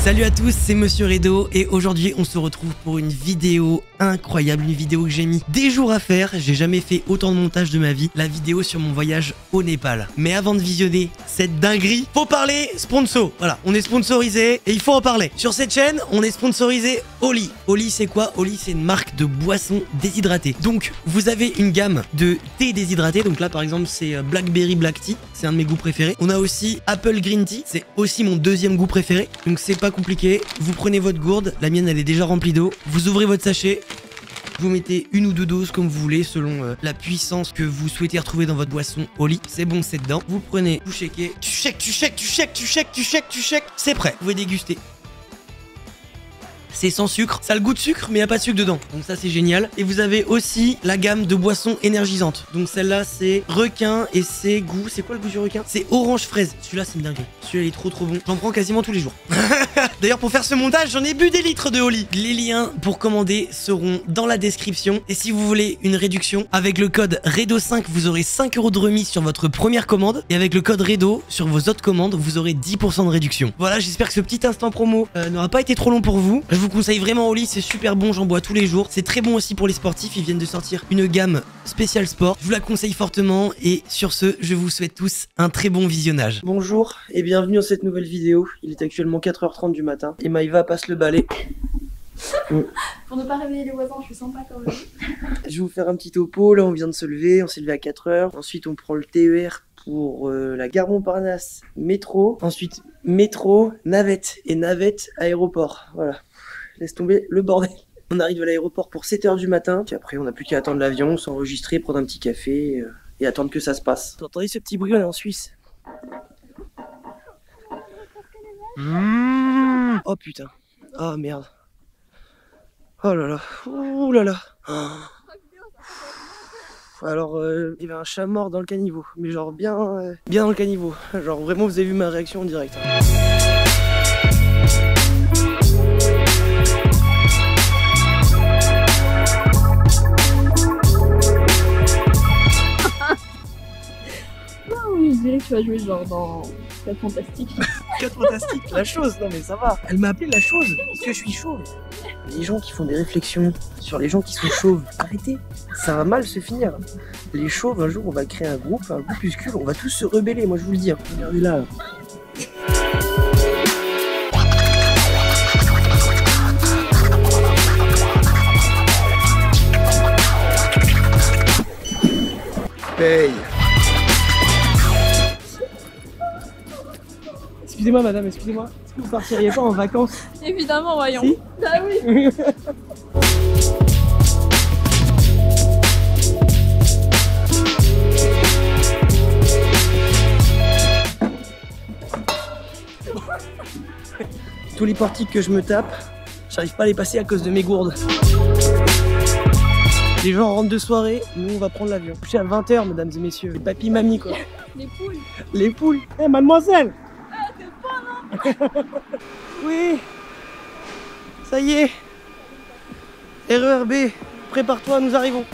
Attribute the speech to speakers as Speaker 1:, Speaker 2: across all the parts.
Speaker 1: Salut à tous, c'est Monsieur Redo et aujourd'hui on se retrouve pour une vidéo incroyable, une vidéo que j'ai mis des jours à faire. J'ai jamais fait autant de montage de ma vie, la vidéo sur mon voyage au Népal. Mais avant de visionner cette dinguerie, faut parler sponsor. Voilà, on est sponsorisé et il faut en parler. Sur cette chaîne, on est sponsorisé Oli. Oli c'est quoi? Oli c'est une marque de boissons déshydratées. Donc vous avez une gamme de thé déshydraté, donc là par exemple c'est Blackberry Black Tea, c'est un de mes goûts préférés. On a aussi Apple Green Tea, c'est aussi mon deuxième goût préféré. Donc c'est pas compliqué, vous prenez votre gourde, la mienne elle est déjà remplie d'eau, vous ouvrez votre sachet, vous mettez une ou deux doses comme vous voulez selon la puissance que vous souhaitez retrouver dans votre boisson Oli. C'est bon, c'est dedans. Vous prenez, vous shakez, tu shakes, c'est prêt. Vous pouvez déguster. C'est sans sucre, ça a le goût de sucre mais il n'y a pas de sucre dedans, donc ça c'est génial. Et vous avez aussi la gamme de boissons énergisantes, donc celle-là c'est requin et c'est goût, c'est quoi le goût du requin? C'est orange fraise, celui-là c'est une dinguerie, celui-là il est trop bon, j'en prends quasiment tous les jours. D'ailleurs pour faire ce montage j'en ai bu des litres de Oli. Les liens pour commander seront dans la description et si vous voulez une réduction, avec le code REDO5 vous aurez 5 € de remise sur votre première commande et avec le code REDO sur vos autres commandes vous aurez 10% de réduction. Voilà, j'espère que ce petit instant promo n'aura pas été trop long pour vous. Je vous conseille vraiment Oli, c'est super bon, j'en bois tous les jours. C'est très bon aussi pour les sportifs, ils viennent de sortir une gamme spéciale sport. Je vous la conseille fortement et sur ce, je vous souhaite tous un très bon visionnage. Bonjour et bienvenue dans cette nouvelle vidéo. Il est actuellement 4h30 du matin et Maïva passe le balai.
Speaker 2: Pour ne pas réveiller les voisins, je suis sympa quand même.
Speaker 1: Je vais vous faire un petit topo, là on vient de se lever, on s'est levé à 4h. Ensuite on prend le TER pour la gare Montparnasse, métro. Ensuite métro, navette et navette aéroport. Voilà. Laisse tomber le bordel. On arrive à l'aéroport pour 7h du matin. Puis après, on n'a plus qu'à attendre l'avion, s'enregistrer, prendre un petit café et attendre que ça se passe. Vous entendez ce petit bruit? On est en Suisse. Oh putain. Oh merde. Oh là là. Ouh là là. Alors, il y avait un chat mort dans le caniveau. Mais genre bien dans le caniveau. Genre vraiment, vous avez vu ma réaction en direct.
Speaker 2: Je dirais que tu vas jouer genre dans 4 Fantastiques.
Speaker 1: 4 Fantastiques, la chose, non mais ça va. Elle m'a appelé la chose, parce que je suis chauve. Les gens qui font des réflexions sur les gens qui sont chauves, arrêtez, ça va mal se finir. Les chauves, un jour on va créer un groupe, un groupuscule, on va tous se rebeller, moi je vous le dis. Regardez là. Paye. Excusez-moi madame, excusez-moi, est-ce que vous partiriez pas en vacances?
Speaker 2: Évidemment, voyons.
Speaker 1: Si?
Speaker 2: Ah oui.
Speaker 1: Tous les portiques que je me tape, j'arrive pas à les passer à cause de mes gourdes. Les gens rentrent de soirée, nous on va prendre l'avion. Coucher à 20h mesdames et messieurs, les papy mamie quoi.
Speaker 2: Les poules.
Speaker 1: Les poules. Eh hey, mademoiselle. Oui, ça y est. RERB, prépare-toi, nous arrivons.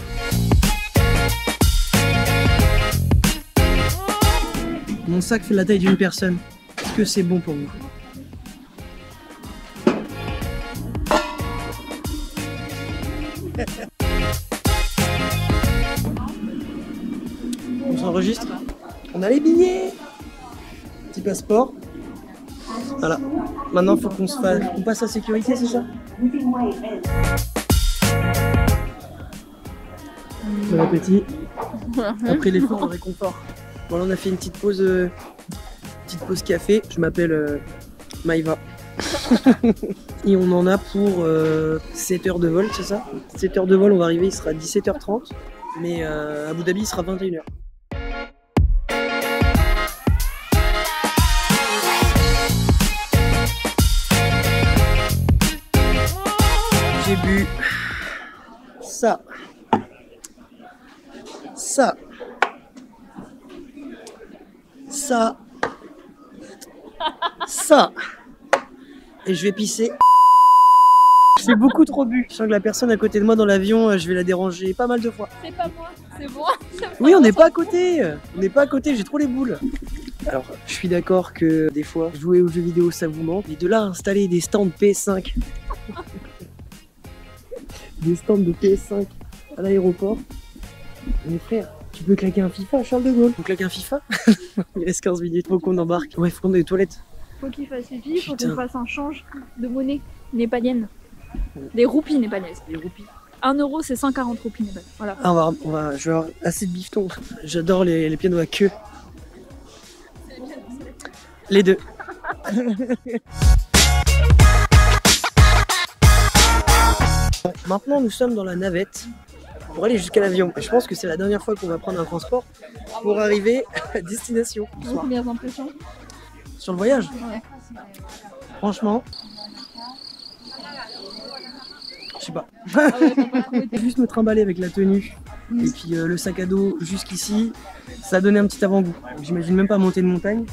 Speaker 1: Mon sac fait la taille d'une personne. Est-ce que c'est bon pour vous? On s'enregistre. On a les billets. Petit passeport. Voilà. Maintenant, il faut qu'on passe à sécurité, c'est ça? Bon appétit. Après l'effort, le réconfort. Bon, là, on a fait une petite pause café. Je m'appelle Maïva. Et on en a pour 7 heures de vol, c'est ça? 7 heures de vol, on va arriver, il sera 17h30. Mais à Abu Dhabi, il sera 21h. J'ai bu ça, et je vais pisser. J'ai beaucoup trop bu. Je sens que la personne à côté de moi dans l'avion, je vais la déranger pas mal de fois.
Speaker 2: C'est pas moi, c'est moi.
Speaker 1: Oui, on n'est pas à côté. On n'est pas à côté, j'ai trop les boules. Alors, je suis d'accord que des fois, jouer aux jeux vidéo ça vous manque, mais de là à installer des stands PS5, des stands de PS5 à l'aéroport, mes frères, tu peux claquer un FIFA à Charles de Gaulle. On claque un FIFA. Il reste 15 minutes, faut qu'on embarque. Ouais, faut qu'on ait des toilettes.
Speaker 2: Faut qu'il fasse pipi, faut
Speaker 1: Putain.
Speaker 2: qu'on fasse un change de monnaie népalienne. Des roupies népalaises.
Speaker 1: Les roupies.
Speaker 2: 1 euro, c'est 140 roupies népalaises. Voilà.
Speaker 1: Ah, je vais avoir assez de bifton. J'adore les pianos à queue. Les deux. Maintenant, nous sommes dans la navette pour aller jusqu'à l'avion. Et je pense que c'est la dernière fois qu'on va prendre un transport pour arriver à destination.
Speaker 2: Donc, premières impressions.
Speaker 1: Sur le voyage,
Speaker 2: Ouais.
Speaker 1: franchement, je sais pas.
Speaker 2: Ah ouais, faut pas trouver.
Speaker 1: Juste me trimballer avec la tenue et puis le sac à dos jusqu'ici, ça a donné un petit avant-goût. J'imagine même pas monter de montagne.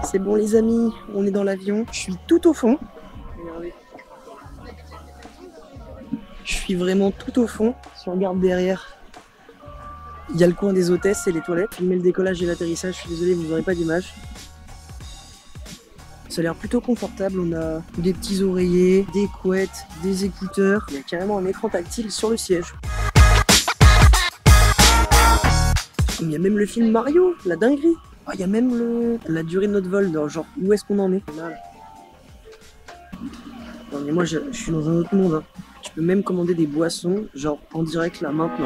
Speaker 1: C'est bon les amis, on est dans l'avion. Je suis tout au fond. Regardez. Je suis vraiment tout au fond. Si on regarde derrière, il y a le coin des hôtesses et les toilettes. Filmer le décollage et l'atterrissage, je suis désolé, vous n'aurez pas d'image. Ça a l'air plutôt confortable, on a des petits oreillers, des couettes, des écouteurs. Il y a carrément un écran tactile sur le siège. Il y a même le film Mario, la dinguerie. Ah, il y a même la durée de notre vol, genre où est-ce qu'on en est. Là. Non mais moi je suis dans un autre monde. Hein. Tu peux même commander des boissons, genre en direct là maintenant.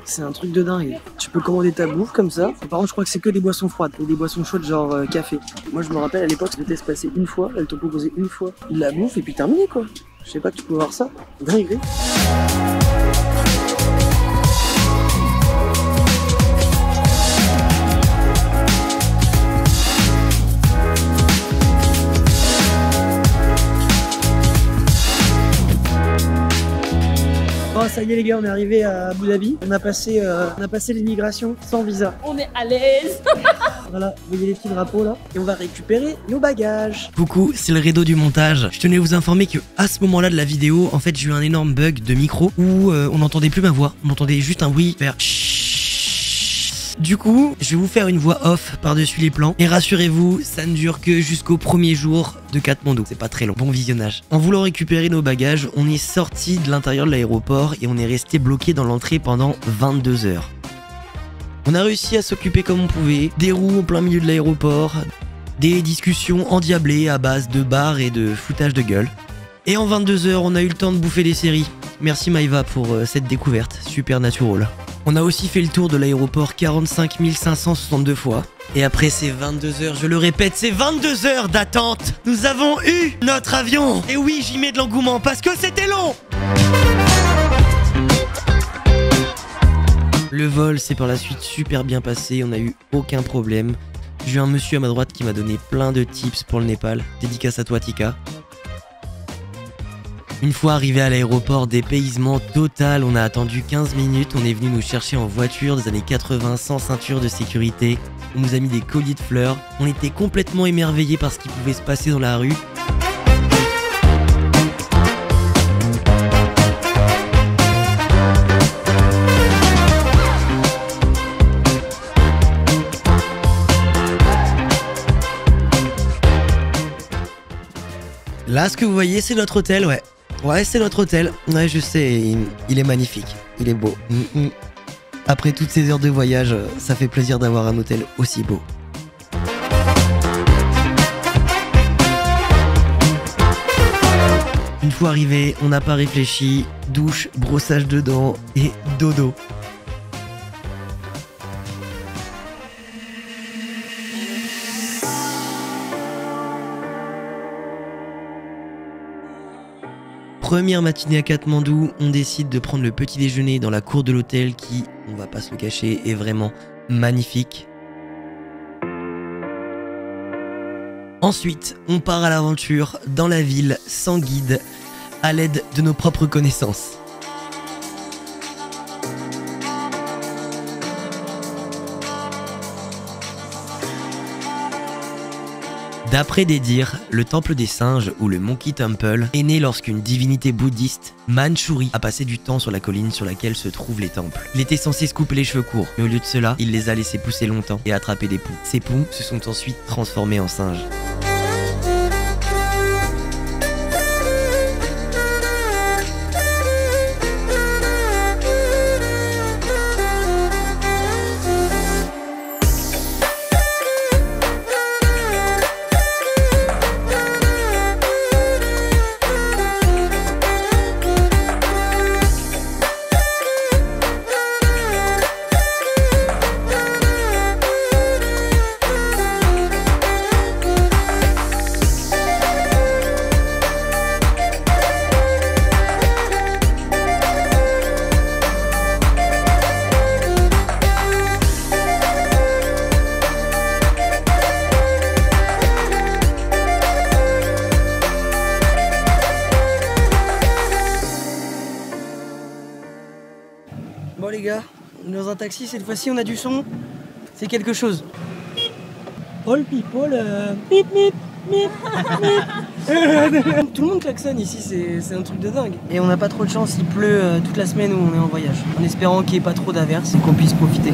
Speaker 1: C'est un truc de dingue. Tu peux commander ta bouffe comme ça. Par contre je crois que c'est que des boissons froides ou des boissons chaudes genre café. Moi je me rappelle à l'époque c'était se passer une fois, elles t'ont proposé une fois la bouffe et puis terminé quoi. Je sais pas que tu peux voir ça. Dingue. Oh ça y est les gars, on est arrivé à Abu Dhabi. On a passé l'immigration sans visa.
Speaker 2: On est à l'aise.
Speaker 1: Voilà, vous voyez les petits drapeaux là. Et on va récupérer nos bagages.
Speaker 3: Coucou, c'est le Redo du montage. Je tenais à vous informer que à ce moment-là de la vidéo, en fait, j'ai eu un énorme bug de micro où on n'entendait plus ma voix. On entendait juste un bruit faire Du coup, je vais vous faire une voix off par-dessus les plans. Et rassurez-vous, ça ne dure que jusqu'au premier jour de Katmandou. C'est pas très long. Bon visionnage. En voulant récupérer nos bagages, on est sorti de l'intérieur de l'aéroport et on est resté bloqué dans l'entrée pendant 22 heures. On a réussi à s'occuper comme on pouvait, des roues au plein milieu de l'aéroport, des discussions endiablées à base de bars et de foutage de gueule. Et en 22 heures, on a eu le temps de bouffer des séries. Merci Maïva pour cette découverte, Supernatural. On a aussi fait le tour de l'aéroport 45 562 fois. Et après ces 22 heures, je le répète, ces 22 heures d'attente, nous avons eu notre avion. Et oui, j'y mets de l'engouement parce que c'était long. Le vol s'est par la suite super bien passé, on n'a eu aucun problème. J'ai eu un monsieur à ma droite qui m'a donné plein de tips pour le Népal. Dédicace à toi Tika. Une fois arrivé à l'aéroport, dépaysement total, on a attendu 15 minutes, on est venu nous chercher en voiture des années 80 sans ceinture de sécurité. On nous a mis des colliers de fleurs, on était complètement émerveillés par ce qui pouvait se passer dans la rue. Là, ce que vous voyez, c'est notre hôtel, ouais. Ouais, c'est notre hôtel. Ouais, je sais, il est magnifique. Il est beau. Après toutes ces heures de voyage, ça fait plaisir d'avoir un hôtel aussi beau. Une fois arrivé, on n'a pas réfléchi. Douche, brossage de dents et dodo. Première matinée à Katmandou, on décide de prendre le petit déjeuner dans la cour de l'hôtel qui, on va pas se le cacher, est vraiment magnifique. Ensuite, on part à l'aventure dans la ville sans guide, à l'aide de nos propres connaissances. D'après des dires, le temple des singes ou le Monkey Temple est né lorsqu'une divinité bouddhiste, Manchuri, a passé du temps sur la colline sur laquelle se trouvent les temples. Il était censé se couper les cheveux courts, mais au lieu de cela, il les a laissés pousser longtemps et attraper des poux. Ces poux se sont ensuite transformés en singes.
Speaker 1: Bon les gars, on est dans un taxi, cette fois-ci on a du son. C'est quelque chose. All people, mip mip mip mip. Tout le monde klaxonne ici, c'est un truc de dingue. Et on n'a pas trop de chance, il pleut toute la semaine où on est en voyage. En espérant qu'il n'y ait pas trop d'averses et qu'on puisse profiter.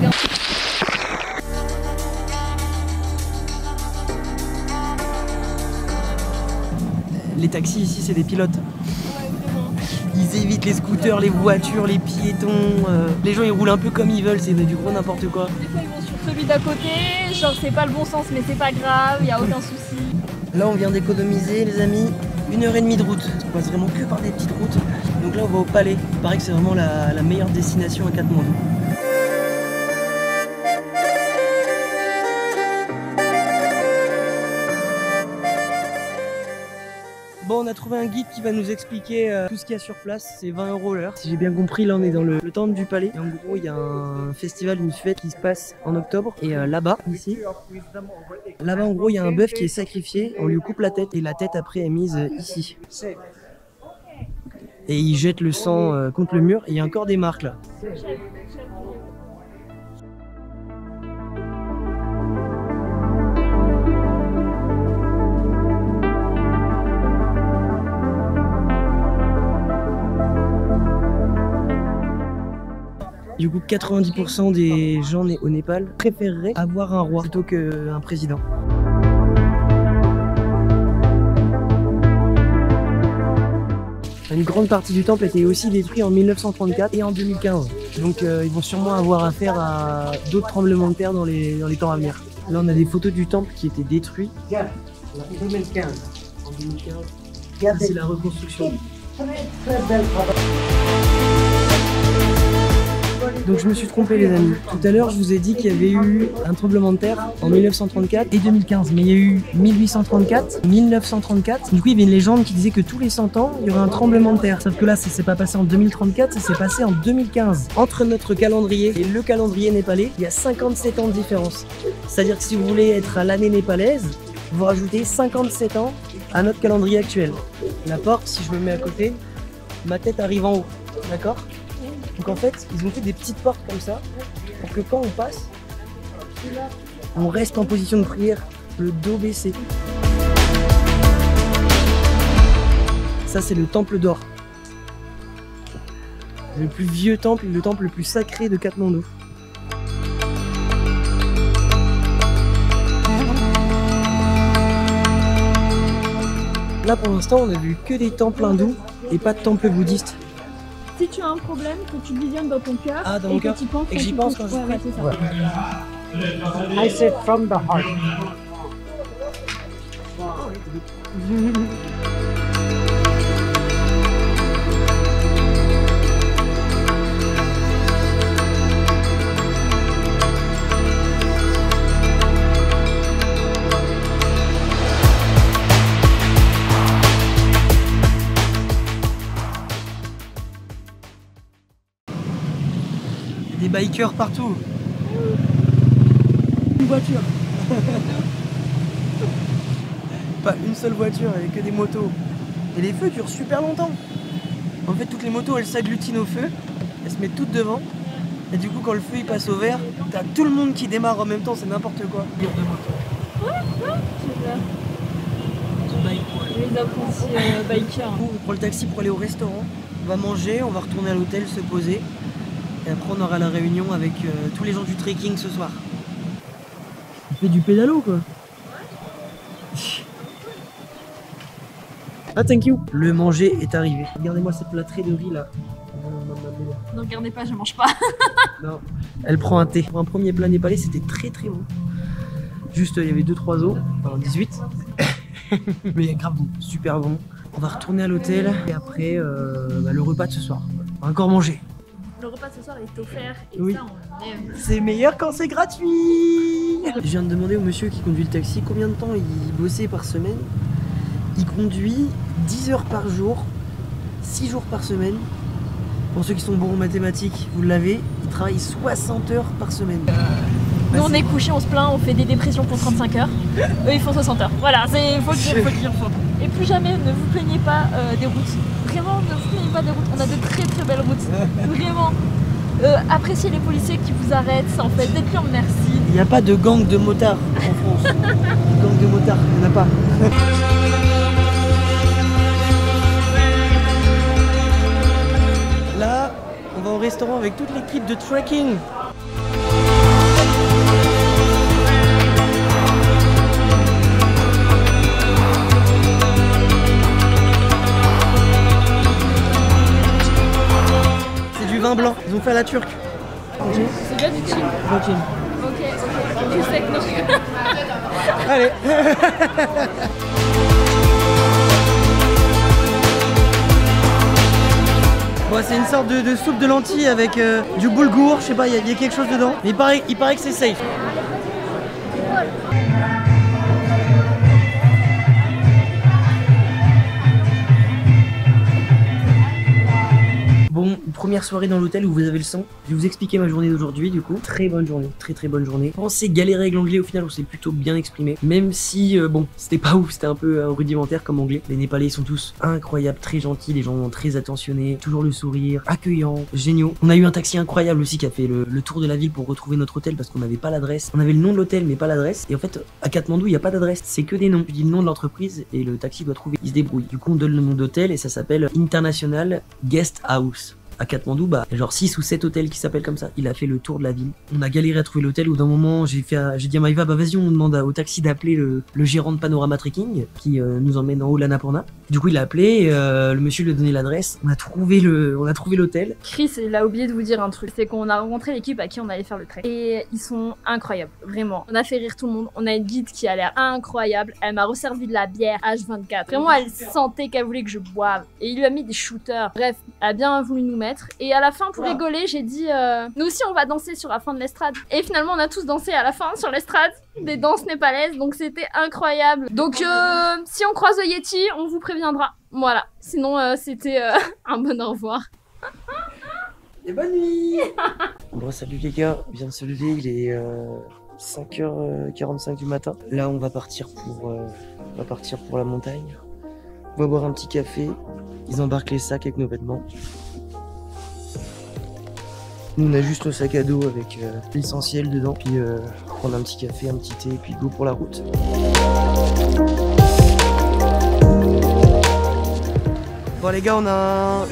Speaker 1: Les taxis ici c'est des pilotes. Ils évitent les scooters, les voitures, les piétons. Les gens ils roulent un peu comme ils veulent, c'est du gros n'importe quoi.
Speaker 2: Des fois ils vont sur celui d'à côté, genre c'est pas le bon sens mais c'est pas grave, y a aucun souci.
Speaker 1: Là on vient d'économiser les amis 1h30 de route. On passe vraiment que par des petites routes. Donc là on va au Palais. Il paraît que c'est vraiment la meilleure destination à Katmandou. Bon, on a trouvé un guide qui va nous expliquer tout ce qu'il y a sur place. C'est 20 € l'heure. Si j'ai bien compris, là on est dans le temple du palais. Et en gros, il y a un festival, une fête qui se passe en octobre. Et là-bas, ici, là-bas en gros, il y a un bœuf qui est sacrifié. On lui coupe la tête et la tête après est mise ici. Et il jette le sang contre le mur. Et il y a encore des marques là. Du coup, 90% des gens au Népal préféreraient avoir un roi plutôt qu'un président. Une grande partie du temple a été aussi détruite en 1934 et en 2015. Donc ils vont sûrement avoir affaire à d'autres tremblements de terre dans les temps à venir. Là, on a des photos du temple qui étaient détruits. En 2015. C'est la reconstruction. Donc je me suis trompé les amis. Tout à l'heure je vous ai dit qu'il y avait eu un tremblement de terre en 1934 et 2015. Mais il y a eu 1834, 1934. Du coup il y avait une légende qui disait que tous les 100 ans il y aurait un tremblement de terre. Sauf que là ça s'est pas passé en 2034, ça s'est passé en 2015. Entre notre calendrier et le calendrier népalais, il y a 57 ans de différence. C'est-à-dire que si vous voulez être à l'année népalaise, vous rajoutez 57 ans à notre calendrier actuel. La porte, si je me mets à côté, ma tête arrive en haut. D'accord ? Donc en fait, ils ont fait des petites portes comme ça pour que quand on passe, on reste en position de prière, le dos baissé. Ça c'est le temple d'or. Le plus vieux temple, le temple le plus sacré de Katmandou. Là pour l'instant on a vu que des temples hindous et pas de temples bouddhistes.
Speaker 2: Si tu as un problème, que tu le visionnes dans ton cœur
Speaker 1: et que
Speaker 2: tu penses
Speaker 1: et que j'y pense quand je prie.
Speaker 4: I said from the heart.
Speaker 1: Des bikers partout.
Speaker 2: Une voiture.
Speaker 1: Pas une seule voiture, il n'y a que des motos. Et les feux durent super longtemps. En fait, toutes les motos, elles s'agglutinent au feu. Elles se mettent toutes devant. Et du coup, quand le feu il passe au vert, t'as tout le monde qui démarre en même temps, c'est n'importe quoi.
Speaker 2: Ouais, c'est ça.
Speaker 1: pareil.
Speaker 2: Les apprentis bikers.
Speaker 1: On prend le taxi pour aller au restaurant. On va manger, on va retourner à l'hôtel, se poser. Et après, on aura la réunion avec tous les gens du trekking ce soir. On fait du pédalo, quoi. Ah, thank you. Le manger est arrivé. Regardez-moi cette plâtrée de riz là.
Speaker 2: Ne regardez pas, je mange pas.
Speaker 1: Non, elle prend un thé. Pour un premier plat népalais, c'était très très bon. Juste, il y avait 2-3 os, enfin 18. Mais grave bon, super bon. On va retourner à l'hôtel et après le repas de ce soir. On va encore manger.
Speaker 2: Le repas de ce soir est offert et
Speaker 1: Oui.
Speaker 2: ça on aime.
Speaker 1: C'est meilleur quand c'est gratuit. Je viens de demander au monsieur qui conduit le taxi combien de temps il bossait par semaine. Il conduit 10 heures par jour, 6 jours par semaine. Pour ceux qui sont bons en mathématiques, vous l'avez, il travaille 60 heures par semaine.
Speaker 2: Nous on est couchés, on se plaint, on fait des dépressions pour 35 heures. Eux ils font 60 heures. Voilà, faut le dire. Et plus jamais ne vous plaignez pas des routes. Vraiment, ne vous plaignez pas des routes. On a de très très belles routes. Vraiment. Appréciez les policiers qui vous arrêtent, ça en fait d'être leur merci.
Speaker 1: Il n'y a pas de gang de motards en France. Gang de motards, il n'y en a pas. Là, on va au restaurant avec toute l'équipe de trekking. C'est du vin blanc, ils ont fait à la turque.
Speaker 2: C'est bien du chill.
Speaker 1: Tranquille.
Speaker 2: Ok. Tu sais que non.
Speaker 1: Allez. Bon, c'est une sorte de soupe de lentilles avec du boulgour, je sais pas, il y a quelque chose dedans. Mais il paraît que c'est safe. Bon, première soirée dans l'hôtel où vous avez le sang. Je vais vous expliquer ma journée d'aujourd'hui du coup. Très bonne journée, très bonne journée. Je pensais galérer avec l'anglais, au final on s'est plutôt bien exprimé. Même si, bon, c'était pas ouf, c'était un peu rudimentaire comme anglais. Les Népalais sont tous incroyables, très gentils, les gens très attentionnés, toujours le sourire, accueillants, géniaux. On a eu un taxi incroyable aussi qui a fait le tour de la ville pour retrouver notre hôtel parce qu'on n'avait pas l'adresse. On avait le nom de l'hôtel mais pas l'adresse. Et en fait, à Katmandou, il n'y a pas d'adresse, c'est que des noms. Tu dis le nom de l'entreprise et le taxi doit trouver. Il se débrouille. Du coup, on donne le nom d'hôtel et ça s'appelle International Guest House. À Katmandou, bah, il y a genre 6 ou 7 hôtels qui s'appellent comme ça. Il a fait le tour de la ville. On a galéré à trouver l'hôtel où d'un moment j'ai dit à Maïva, bah vas-y, on demande au taxi d'appeler le gérant de Panorama Trekking qui nous emmène en haut de l'Annapurna. Du coup, il a appelé, le monsieur lui a donné l'adresse. On a trouvé l'hôtel.
Speaker 2: Chris, il a oublié de vous dire un truc, c'est qu'on a rencontré l'équipe à qui on allait faire le trek. Et ils sont incroyables, vraiment. On a fait rire tout le monde. On a une guide qui a l'air incroyable. Elle m'a resservi de la bière H24. Vraiment, elle sentait qu'elle voulait que je boive. Et il lui a mis des shooters. Bref, elle a bien voulu nous mettre. Et à la fin, pour rigoler, j'ai dit nous aussi on va danser sur la fin de l'estrade. Et finalement on a tous dansé à la fin sur l'estrade, des danses népalaises, donc c'était incroyable. Donc si on croise le Yeti, on vous préviendra. Voilà, sinon c'était un bon au revoir.
Speaker 1: Et bonne nuit. Bon, salut les gars, on vient de se lever, il est 5h45 du matin. Là on va partir pour la montagne. On va boire un petit café. Ils embarquent les sacs avec nos vêtements. Nous on a juste nos sacs à dos avec l'essentiel dedans, puis prendre un petit café, un petit thé, et puis go pour la route. Bon les gars, on a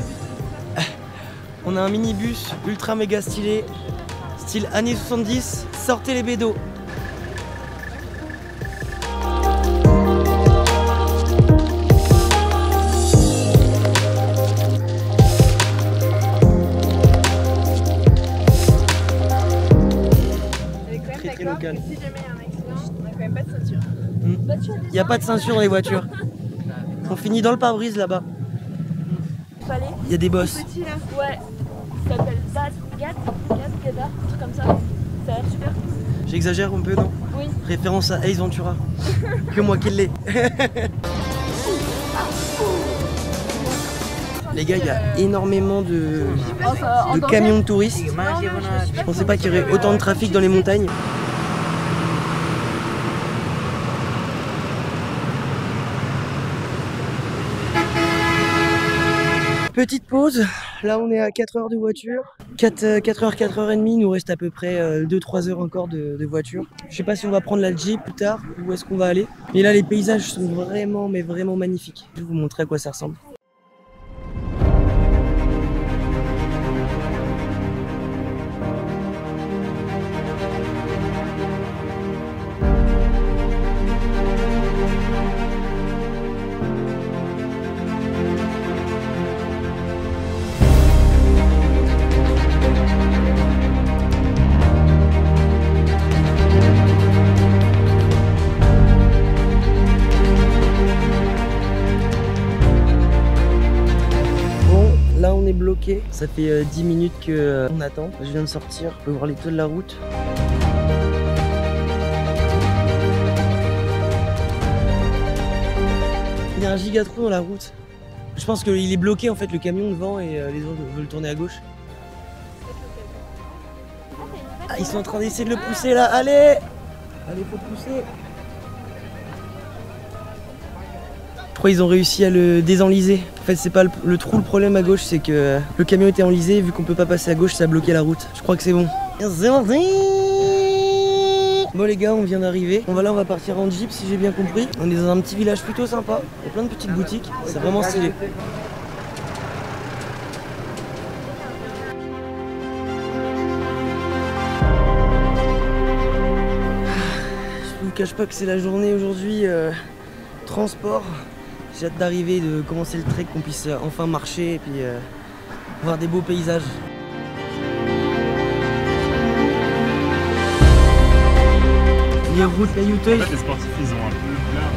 Speaker 1: un minibus ultra méga stylé, style années 70, sortez les bédos. Local.
Speaker 4: Si jamais il y a un accident, on n'a quand même pas de ceinture.
Speaker 1: Il n'y a pas de ceinture dans les voitures. On finit dans le pare-brise là-bas. Il y a des bosses.
Speaker 4: Petit là.
Speaker 2: Ouais, ça s'appelle Gada, un truc comme ça. Ça a l'air super cool.
Speaker 1: J'exagère un peu, non?
Speaker 2: Oui.
Speaker 1: Référence à Ace Ventura. Que moi qui l'ai. Les gars, il y a énormément de camions de touristes. Je pensais pas qu'il y aurait autant de trafic dans les montagnes. Petite pause, là on est à 4 heures de voiture. 4h, 4h30, il nous reste à peu près 2-3 heures encore de voiture. Je sais pas si on va prendre la Jeep plus tard, où est-ce qu'on va aller. Mais là les paysages sont vraiment, mais vraiment magnifiques. Je vais vous montrer à quoi ça ressemble. Là on est bloqué, ça fait 10 minutes qu'on attend. Je viens de sortir, on peut voir les taux de la route. Il y a un giga trou dans la route. Je pense qu'il est bloqué en fait, le camion devant, et les autres veulent tourner à gauche. Ah, ils sont en train d'essayer de le pousser là, allez! Allez, faut pousser. Je crois qu'ils ont réussi à le désenliser. En fait, c'est pas le trou le problème à gauche, c'est que le camion était enlisé. Vu qu'on peut pas passer à gauche, ça a bloqué la route. Je crois que c'est bon. Bon les gars, on vient d'arriver. On va partir en Jeep si j'ai bien compris. On est dans un petit village plutôt sympa. Il y a plein de petites boutiques. C'est vraiment stylé. Je vous cache pas que c'est la journée aujourd'hui. Transport. J'ai hâte d'arriver, de commencer le trek, qu'on puisse enfin marcher et puis voir des beaux paysages. Les routes, la Utah.
Speaker 5: En fait, les sportifs, ils ont un peu plein.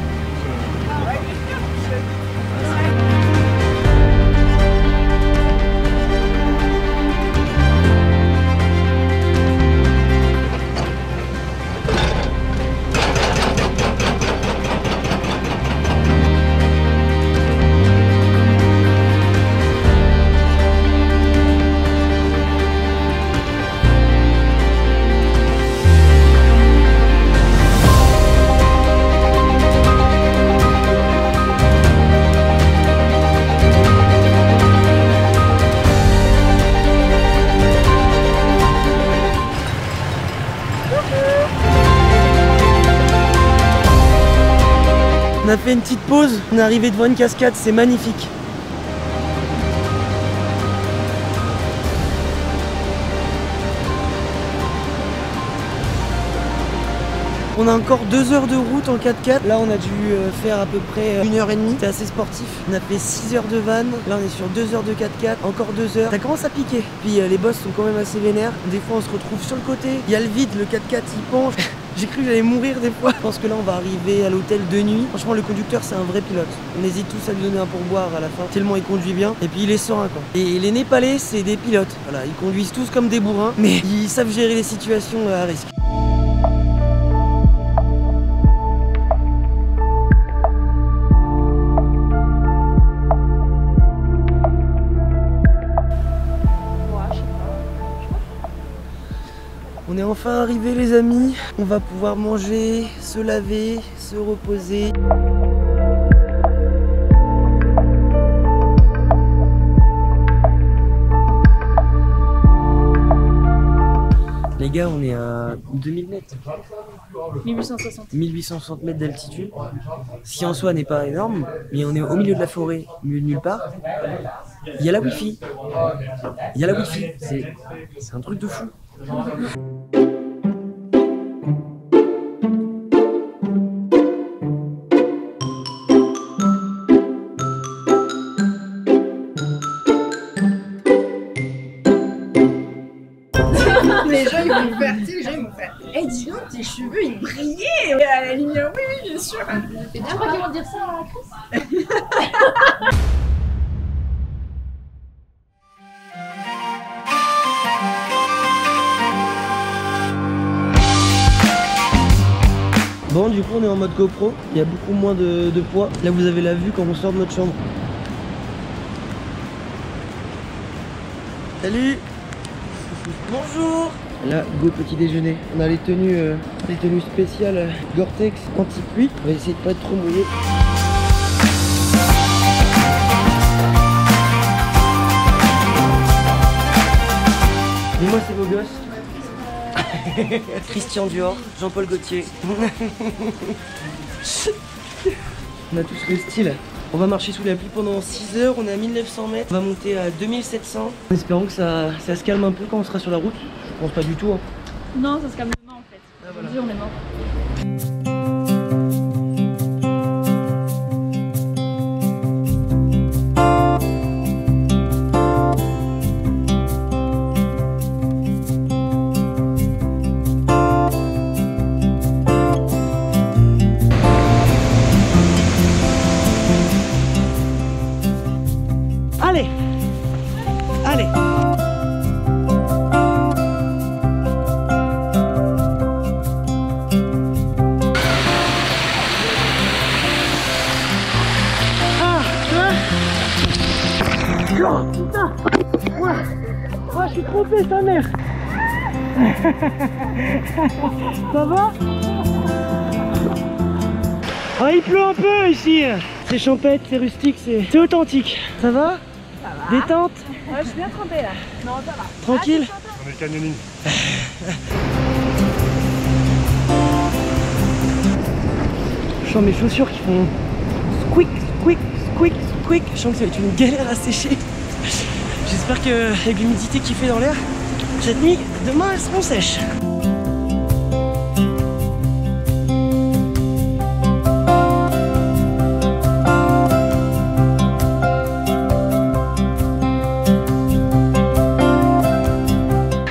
Speaker 1: On a fait une petite pause, on est arrivé devant une cascade, c'est magnifique. On a encore 2 heures de route en 4x4. Là on a dû faire à peu près 1h30. C'est assez sportif. On a fait 6 heures de van. Là on est sur 2 heures de 4x4. Encore 2 heures. Ça commence à piquer. Puis les boss sont quand même assez vénères. Des fois on se retrouve sur le côté. Il y a le vide, le 4x4 il penche. J'ai cru que j'allais mourir des fois. Je pense que là on va arriver à l'hôtel de nuit. Franchement le conducteur c'est un vrai pilote. On hésite tous à lui donner un pourboire à la fin. Tellement il conduit bien. Et puis il est serein quoi. Et les Népalais c'est des pilotes. Voilà, ils conduisent tous comme des bourrins. Mais ils savent gérer les situations à risque. On est enfin arrivé les amis, on va pouvoir manger, se laver, se reposer. Les gars, on est à 2000 mètres.
Speaker 2: 1860.
Speaker 1: 1860 mètres d'altitude, ce qui en soi n'est pas énorme, mais on est au milieu de la forêt, au milieu de nulle part. Il y a la Wi-Fi. Il y a la Wi-Fi, c'est un truc de fou.
Speaker 4: Les gens ils vont me faire, tu sais, les gens ils vont faire. Eh dis donc, tes cheveux ils brillaient à la lumière. Oui, oui, bien sûr.
Speaker 2: Tu crois qu'ils vont dire ça à la Chris?
Speaker 1: Bon, du coup on est en mode GoPro, il y a beaucoup moins de poids. Là vous avez la vue quand on sort de notre chambre. Salut. Bonjour. Là, go petit déjeuner. On a les tenues spéciales Gore-Tex anti-pluie. On va essayer de pas être trop mouillé. Christian Dior, Jean-Paul Gaultier. On a tous le style. On va marcher sous la pluie pendant 6 heures, on est à 1900 mètres, on va monter à 2700. En espérant que ça se calme un peu quand on sera sur la route. Je pense pas du tout. Hein.
Speaker 2: Non, ça se calme demain en fait.
Speaker 1: Ah, voilà.
Speaker 2: Dur maintenant.
Speaker 1: Allez! Allez! Oh putain! Oh, je suis trompé, sa mère! Ça va? Oh, il pleut un peu ici! C'est champêtre, c'est rustique, c'est authentique. Ça va?
Speaker 2: Ça va.
Speaker 1: Détente?
Speaker 2: Ouais, je suis bien trempée là. Non, ça va.
Speaker 1: Tranquille?
Speaker 5: On est canyoning.
Speaker 1: Je sens mes chaussures qui font squeak, squeak, squeak, squeak. Je sens que ça va être une galère à sécher. J'espère qu'avec l'humidité qui fait dans l'air, cette nuit, demain elles seront sèches.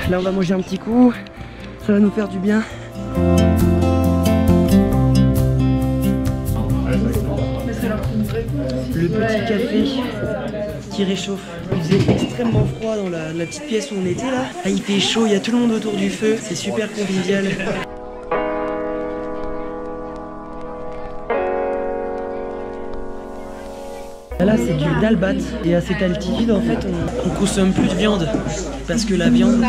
Speaker 1: Là on va manger un petit coup, ça va nous faire du bien. Le petit café qui réchauffe. Il faisait extrêmement froid dans la petite pièce où on était là. Là il fait chaud, il y a tout le monde autour du feu, c'est super convivial. Là c'est du dalbat et à cette altitude en fait on consomme plus de viande parce que la viande,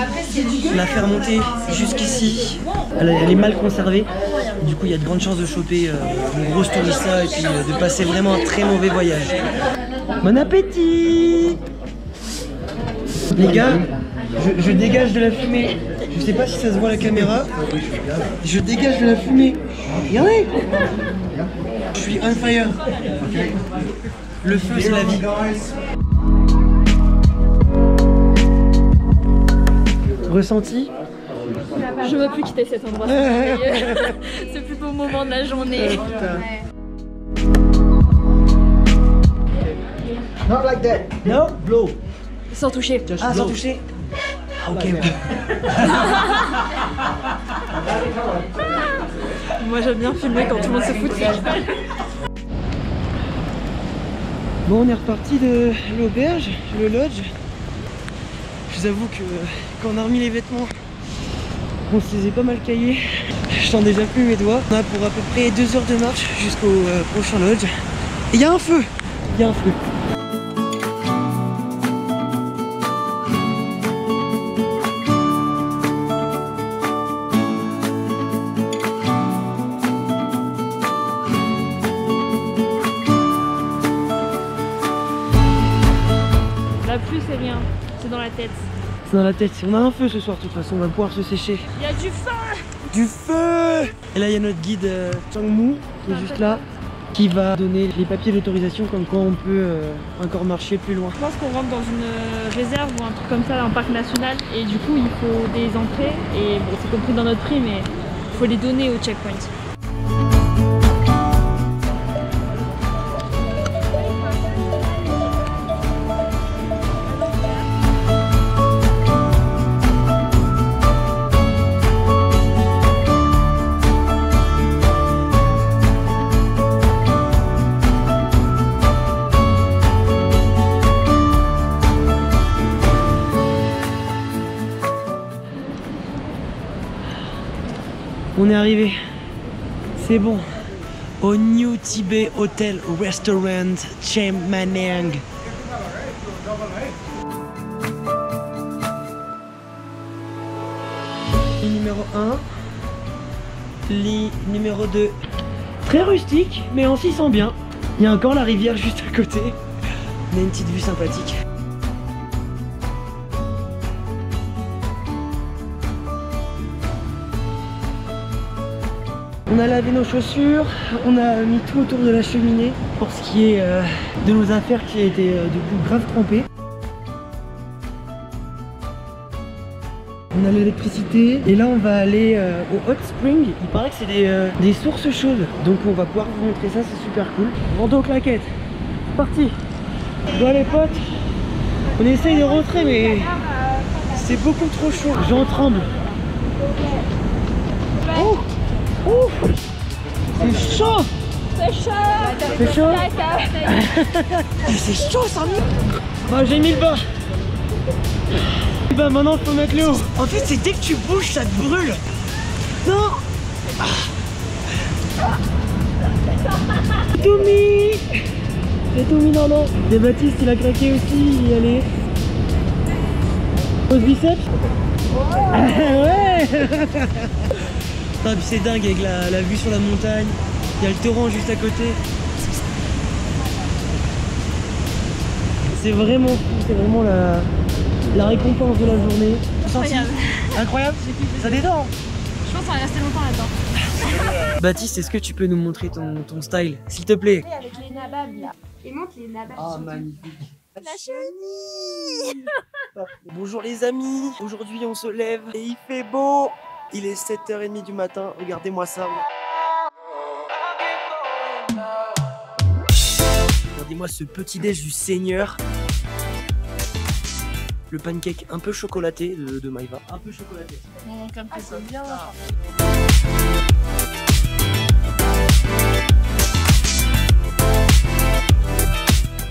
Speaker 1: la faire monter jusqu'ici, elle est mal conservée. Du coup il y a de grandes chances de choper une grosse tourista et puis de passer vraiment un très mauvais voyage. Bon appétit les gars, je dégage de la fumée. Je sais pas si ça se voit à la caméra. Je dégage de la fumée. Regardez, je suis on fire. Le feu, c'est la vie. Ressenti?
Speaker 2: Je veux plus quitter cet endroit. C'est le plus beau moment de la journée.
Speaker 6: Not like that.
Speaker 1: No, blow.
Speaker 2: Sans toucher.
Speaker 1: Ah, sans toucher? Ah, ok.
Speaker 2: Moi j'aime bien filmer quand tout le monde se fout de ça.
Speaker 1: Bon, on est reparti de l'auberge, le lodge. Je vous avoue que quand on a remis les vêtements, on se les est pas mal caillés. Je sens déjà plus mes doigts. On a pour à peu près 2 heures de marche jusqu'au prochain lodge. Et il y a un feu! Il y a un feu.
Speaker 2: La pluie c'est rien, c'est dans la tête.
Speaker 1: C'est dans la tête. On a un feu ce soir de toute façon, on va pouvoir se sécher.
Speaker 2: Il y a du feu!
Speaker 1: Du feu! Et là il y a notre guide Changmu qui est juste là, qui va donner les papiers d'autorisation comme quoi on peut encore marcher plus loin.
Speaker 2: Je pense qu'on rentre dans une réserve ou un truc comme ça, un parc national, et du coup il faut des entrées, et bon, c'est compris dans notre prix, mais il faut les donner au checkpoint.
Speaker 1: On est arrivé, c'est bon, au New Tibet Hotel Restaurant Cham Manang. Lit numéro 1, lit numéro 2, très rustique, mais on s'y sent bien. Il y a encore la rivière juste à côté, on a une petite vue sympathique. On a lavé nos chaussures, on a mis tout autour de la cheminée pour ce qui est de nos affaires qui a été du coup grave trempées. On a l'électricité et là on va aller au hot spring. Il paraît que c'est des sources chaudes, donc on va pouvoir vous montrer ça, c'est super cool. Rando claquette, c'est parti. Bon les potes, on essaye de rentrer mais c'est beaucoup trop chaud, j'en tremble. Oh, oh, c'est chaud.
Speaker 2: C'est chaud.
Speaker 1: C'est chaud. C'est chaud ça. Bah, j'ai mis le bas. Bah maintenant faut mettre le haut. En fait c'est dès que tu bouges ça te brûle. Non. Tout mis. J'ai tout mis dans l'eau. Et Baptiste il a craqué aussi, il y allait. Pose biceps. Ouais. Non, puis c'est dingue avec la vue sur la montagne. Il y a le torrent juste à côté. C'est vraiment fou, c'est vraiment la récompense de la journée.
Speaker 2: Incroyable.
Speaker 1: Incroyable. Ça détend.
Speaker 2: Je pense qu'on va rester longtemps là-dedans.
Speaker 1: Baptiste, est-ce que tu peux nous montrer ton style, s'il te plaît?
Speaker 4: Avec les nababs là. Et montre les nababs.
Speaker 1: Ah, magnifique.
Speaker 2: La chenille.
Speaker 1: Bonjour les amis, aujourd'hui on se lève et il fait beau. Il est 7h30 du matin, regardez-moi ça. Regardez-moi ce petit déj du Seigneur. Le pancake un peu chocolaté de Maïva. Un peu chocolaté.
Speaker 2: Bon, comme ça, c'est bien.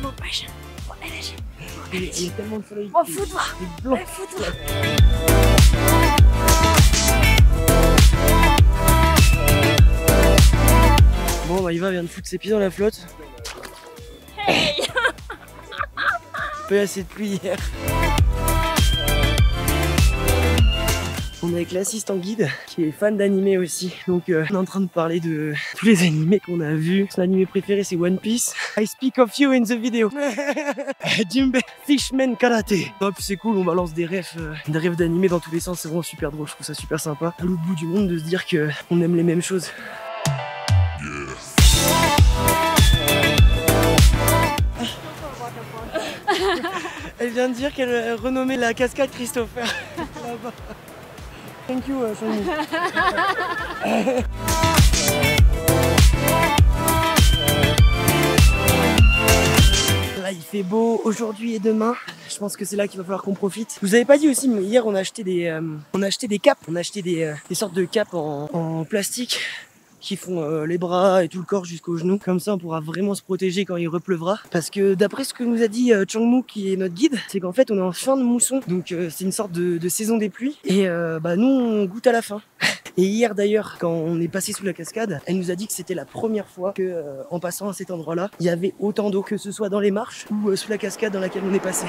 Speaker 2: Bon, wesh. Bon, énergie.
Speaker 1: Il y a tellement de soleil.
Speaker 2: Oh, foudre.
Speaker 1: C'est blanc.
Speaker 2: Foudre.
Speaker 1: Bon, Maïva vient de foutre ses pieds dans la flotte.
Speaker 2: Hey.
Speaker 1: Pas assez de pluie hier. On est avec l'assistant guide qui est fan d'animé aussi. Donc on est en train de parler de tous les animés qu'on a vus. Son animé préféré c'est One Piece. I speak of you in the video. Jimbe Fishman Karate. Oh, puis c'est cool, on balance des rêves d'animé dans tous les sens. C'est vraiment super drôle, je trouve ça super sympa. À l'autre bout du monde de se dire qu'on aime les mêmes choses. Elle vient de dire qu'elle renommait la cascade Christopher. Là-bas. Thank you, Sonny. Là, il fait beau aujourd'hui et demain. Je pense que c'est là qu'il va falloir qu'on profite. Je vous avais pas dit aussi, mais hier on a acheté des capes. On a acheté des sortes de capes en plastique qui font les bras et tout le corps jusqu'aux genoux. Comme ça, on pourra vraiment se protéger quand il repleuvra. Parce que d'après ce que nous a dit Changmu, qui est notre guide, c'est qu'en fait, on est en fin de mousson. Donc, c'est une sorte de saison des pluies. Et nous, on goûte à la fin. Et hier d'ailleurs, quand on est passé sous la cascade, elle nous a dit que c'était la première fois que, en passant à cet endroit-là, il y avait autant d'eau, que ce soit dans les marches ou sous la cascade dans laquelle on est passé.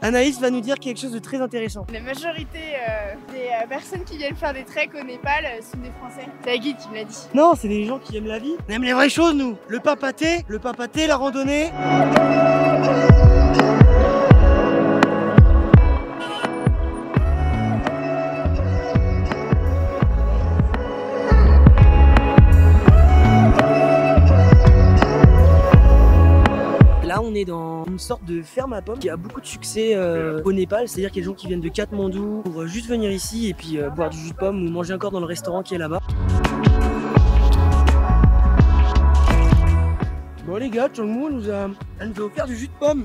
Speaker 1: Anaïs va nous dire quelque chose de très intéressant.
Speaker 4: La majorité des personnes qui viennent faire des treks au Népal sont des Français. C'est la guide qui me l'a dit.
Speaker 1: Non, c'est des gens qui aiment la vie. On aime les vraies choses, nous. Le papaté, la randonnée. Là, on est dans une sorte de ferme à pommes qui a beaucoup de succès au Népal. C'est-à-dire qu'il y a des gens qui viennent de Katmandou pour juste venir ici et puis boire du jus de pomme ou manger encore dans le restaurant qui est là-bas. Bon les gars, Changmu elle nous a offert du jus de pomme.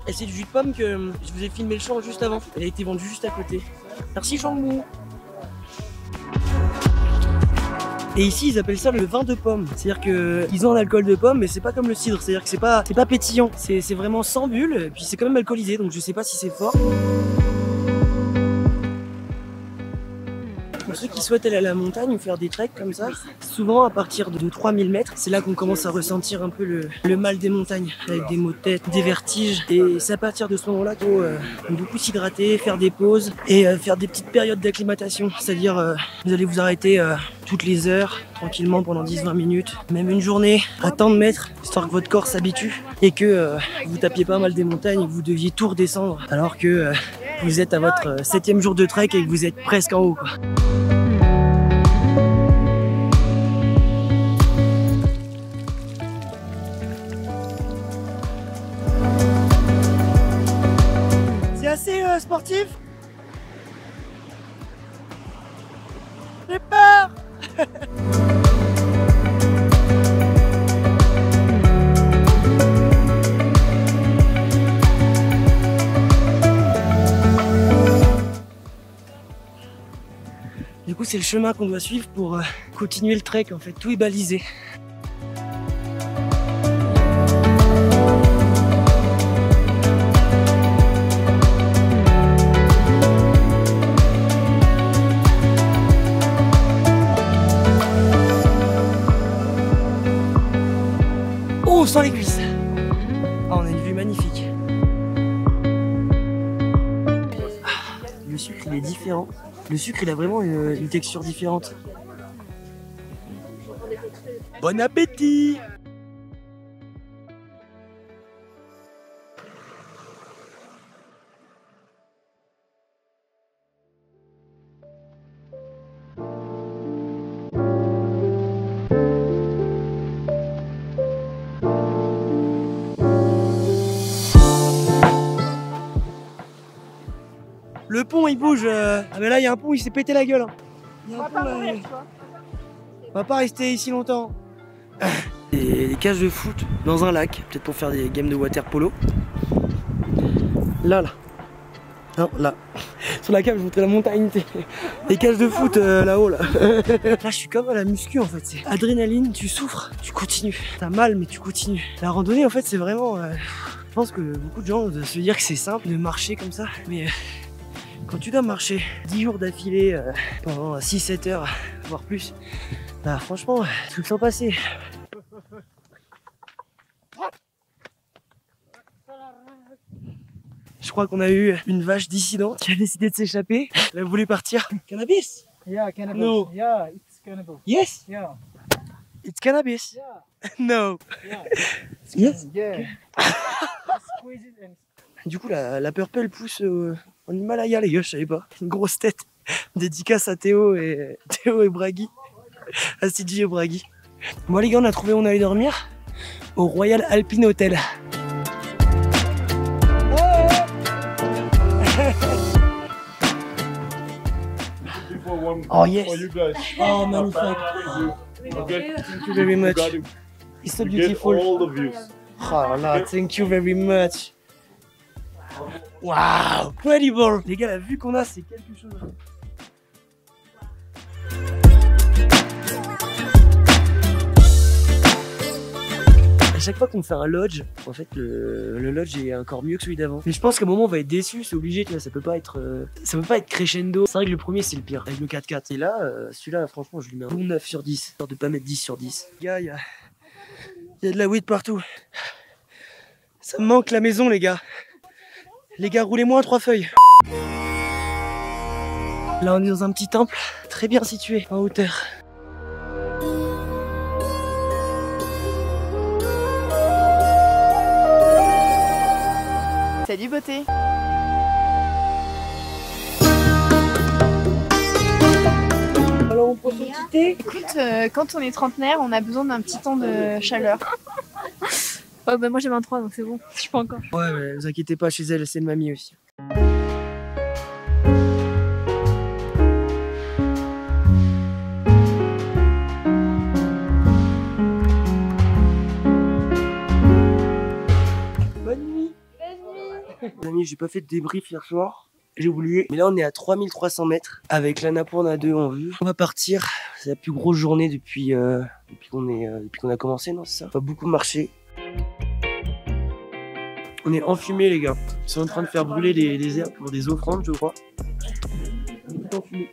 Speaker 1: Et c'est du jus de pomme que je vous ai filmé le champ juste avant. Elle a été vendue juste à côté. Merci Changmu. Et ici ils appellent ça le vin de pomme. C'est-à-dire qu'ils ont un alcool de pomme mais c'est pas comme le cidre. C'est-à-dire que c'est pas pétillant. C'est vraiment sans bulle et puis c'est quand même alcoolisé donc je sais pas si c'est fort. Pour ceux qui souhaitent aller à la montagne ou faire des treks comme ça, souvent à partir de 3000 mètres, c'est là qu'on commence à ressentir un peu le mal des montagnes, avec des maux de tête, des vertiges. Et c'est à partir de ce moment-là qu'il faut beaucoup s'hydrater, faire des pauses et faire des petites périodes d'acclimatation. C'est-à-dire, vous allez vous arrêter toutes les heures, tranquillement pendant 10-20 minutes, même une journée, à tant de mètres, histoire que votre corps s'habitue et que vous tapiez pas mal des montagnes et que vous deviez tout redescendre alors que vous êtes à votre 7e jour de trek et que vous êtes presque en haut, quoi. C'est assez sportif. J'ai peur. Du coup, c'est le chemin qu'on doit suivre pour continuer le trek. En fait, tout est balisé. Oh, on sent les cuisses. Ah, on a une vue magnifique. Le sucre, il est différent. Le sucre, il a vraiment une texture différente. Bon appétit! Le pont il bouge. Ah mais là il y a un pont, il s'est pété la gueule. Hein. Il y a un pont, là, on va pas rester ici longtemps. Des cages de foot dans un lac, peut-être pour faire des games de water polo. Là. Non, là. Sur la cave, je vous montrais la montagne. Des cages de foot là-haut là. Là je suis comme à la muscu en fait. C'est adrénaline, tu souffres, tu continues. T'as mal mais tu continues. La randonnée en fait c'est vraiment. Je pense que beaucoup de gens doivent se dire que c'est simple de marcher comme ça. Mais quand tu dois marcher 10 jours d'affilée pendant 6-7 heures, voire plus, bah franchement, tu le sens passer. Je crois qu'on a eu une vache dissidente qui a décidé de s'échapper. Elle voulait partir. Cannabis?
Speaker 6: Yeah, cannabis.
Speaker 1: No.
Speaker 6: Yeah, it's cannabis.
Speaker 1: Yes?
Speaker 6: Yeah.
Speaker 1: It's cannabis?
Speaker 6: Yeah.
Speaker 1: No.
Speaker 6: Yeah.
Speaker 1: Yes?
Speaker 6: Yeah. Squeeze it and...
Speaker 1: Du coup, la purple pousse en Himalaya, les gars, je savais pas. Une grosse tête. Dédicace à Théo et Bragui. À CJ et Bragui. Bon, les gars, on a trouvé où on allait dormir. Au Royal Alpine Hotel. Oh yes. Oh magnifique.
Speaker 5: Okay.
Speaker 1: Thank you very much.
Speaker 5: Got it.
Speaker 1: It's so
Speaker 5: Get
Speaker 1: beautiful.
Speaker 5: all the views.
Speaker 1: Oh là là, thank you very much. Wow, incredible. Les gars, la vue qu'on a, c'est quelque chose. À chaque fois qu'on fait un lodge, en fait, le lodge est encore mieux que celui d'avant. Mais je pense qu'à un moment, on va être déçu, c'est obligé, tu vois, ça peut pas être crescendo. C'est vrai que le premier, c'est le pire, avec le 4x4. Et là, celui-là, franchement, je lui mets un bon 9 sur 10, histoire de pas mettre 10 sur 10. Les gars, il y a de la weed partout. Ça me manque la maison, les gars. Les gars, roulez-moi 3 feuilles. Là, on est dans un petit temple, très bien situé, en hauteur.
Speaker 7: Salut beauté.
Speaker 1: Alors, on prend son petit thé.
Speaker 7: Écoute, quand on est trentenaire, on a besoin d'un petit temps de chaleur.
Speaker 2: Ouais, bah moi j'ai 23 donc c'est bon, je peux encore.
Speaker 1: Ouais, vous inquiétez pas, chez elle, c'est une mamie aussi. Bonne nuit. Les amis, j'ai pas fait de débrief hier soir. J'ai oublié. Mais là, on est à 3300 mètres avec l'Annapurna 2 en vue. On va partir. C'est la plus grosse journée depuis qu'on a commencé, non? C'est ça? On va beaucoup marcher. On est enfumés, les gars. Ils sont en train de faire brûler les herbes pour des offrandes, je crois. On est tout enfumés.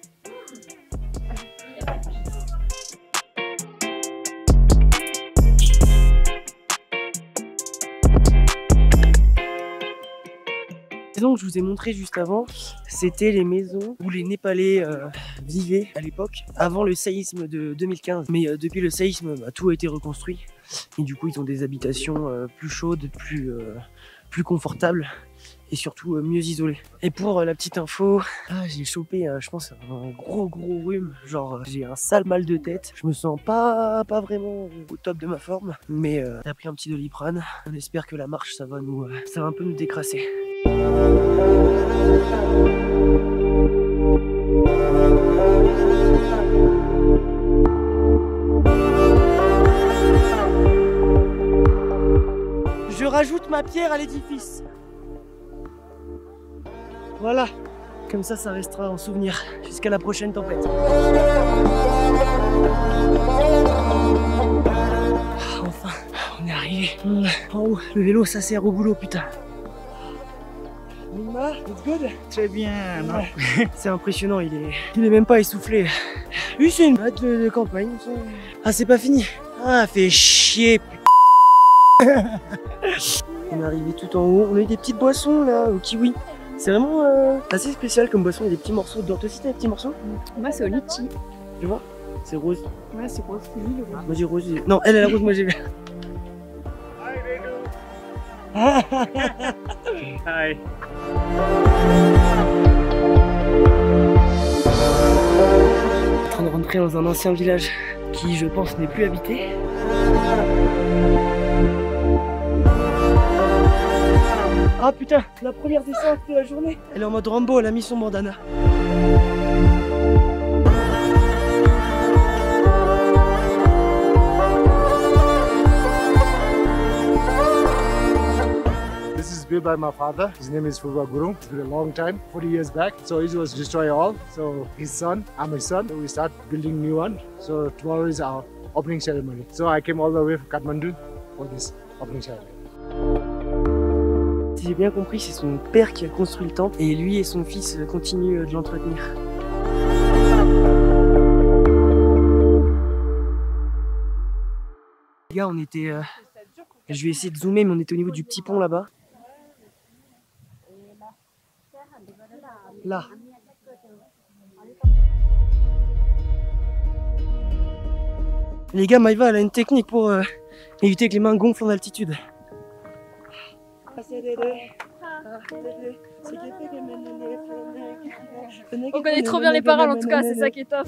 Speaker 1: maisons que je vous ai montrées juste avant, c'était les maisons où les Népalais vivaient à l'époque, avant le séisme de 2015. Mais depuis le séisme, tout a été reconstruit. Et du coup, ils ont des habitations plus chaudes, plus confortables. Et surtout mieux isolées. Et pour la petite info, j'ai chopé, je pense, un gros rhume. Genre, j'ai un sale mal de tête. Je me sens pas vraiment au top de ma forme. Mais j'ai pris un petit Doliprane. On espère que la marche, ça va un peu nous décrasser. Je rajoute ma pierre à l'édifice. Voilà, comme ça restera en souvenir jusqu'à la prochaine tempête. Enfin, on est arrivé en haut. Le vélo, ça sert au boulot, putain. Mima, it's good.
Speaker 6: Très bien.
Speaker 1: Ouais. C'est impressionnant, il est même pas essoufflé. Oui, c'est une hâte de campagne. Ah, c'est pas fini. Ah, fait chier, putain. On est arrivé tout en haut. On a eu des petites boissons là au kiwi. C'est vraiment assez spécial comme boisson, il y a des petits morceaux. Toi aussi t'as des petits morceaux?
Speaker 7: Moi, c'est au litchi.
Speaker 1: Tu vois? C'est rose.
Speaker 7: Ouais, c'est rose. C'est lui, le rose.
Speaker 1: Moi j'ai rose. Non, elle a rose, moi j'ai vert.
Speaker 6: Hi.
Speaker 1: En train de rentrer dans un ancien village qui, je pense, n'est plus habité. Ah putain, la première descente de la journée. Elle est en mode Rambo, elle a mis son bandana.
Speaker 5: This is built by my father. His name is Purva Guru. It's been a long time, 40 years back. So it was destroyed all. So his son, I'm his son. So we start building new one. So tomorrow is our opening ceremony. So I came all the way from Kathmandu for this opening ceremony.
Speaker 1: Si j'ai bien compris, c'est son père qui a construit le temple et lui et son fils continuent de l'entretenir. Les gars, on était... Je vais essayer de zoomer, mais on était au niveau du petit pont là-bas. Là. Les gars, Maïva, elle a une technique pour éviter que les mains gonflent en altitude.
Speaker 2: On connaît trop bien les paroles en tout cas, c'est ça qui est top.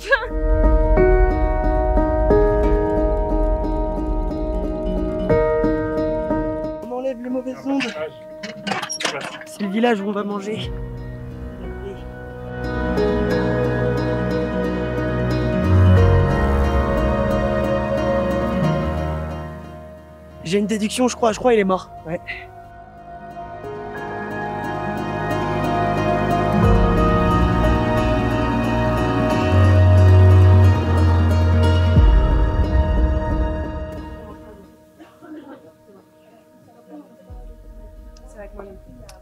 Speaker 1: On enlève les mauvaises ondes. C'est le village où on va manger. J'ai une déduction, je crois il est mort. Ouais.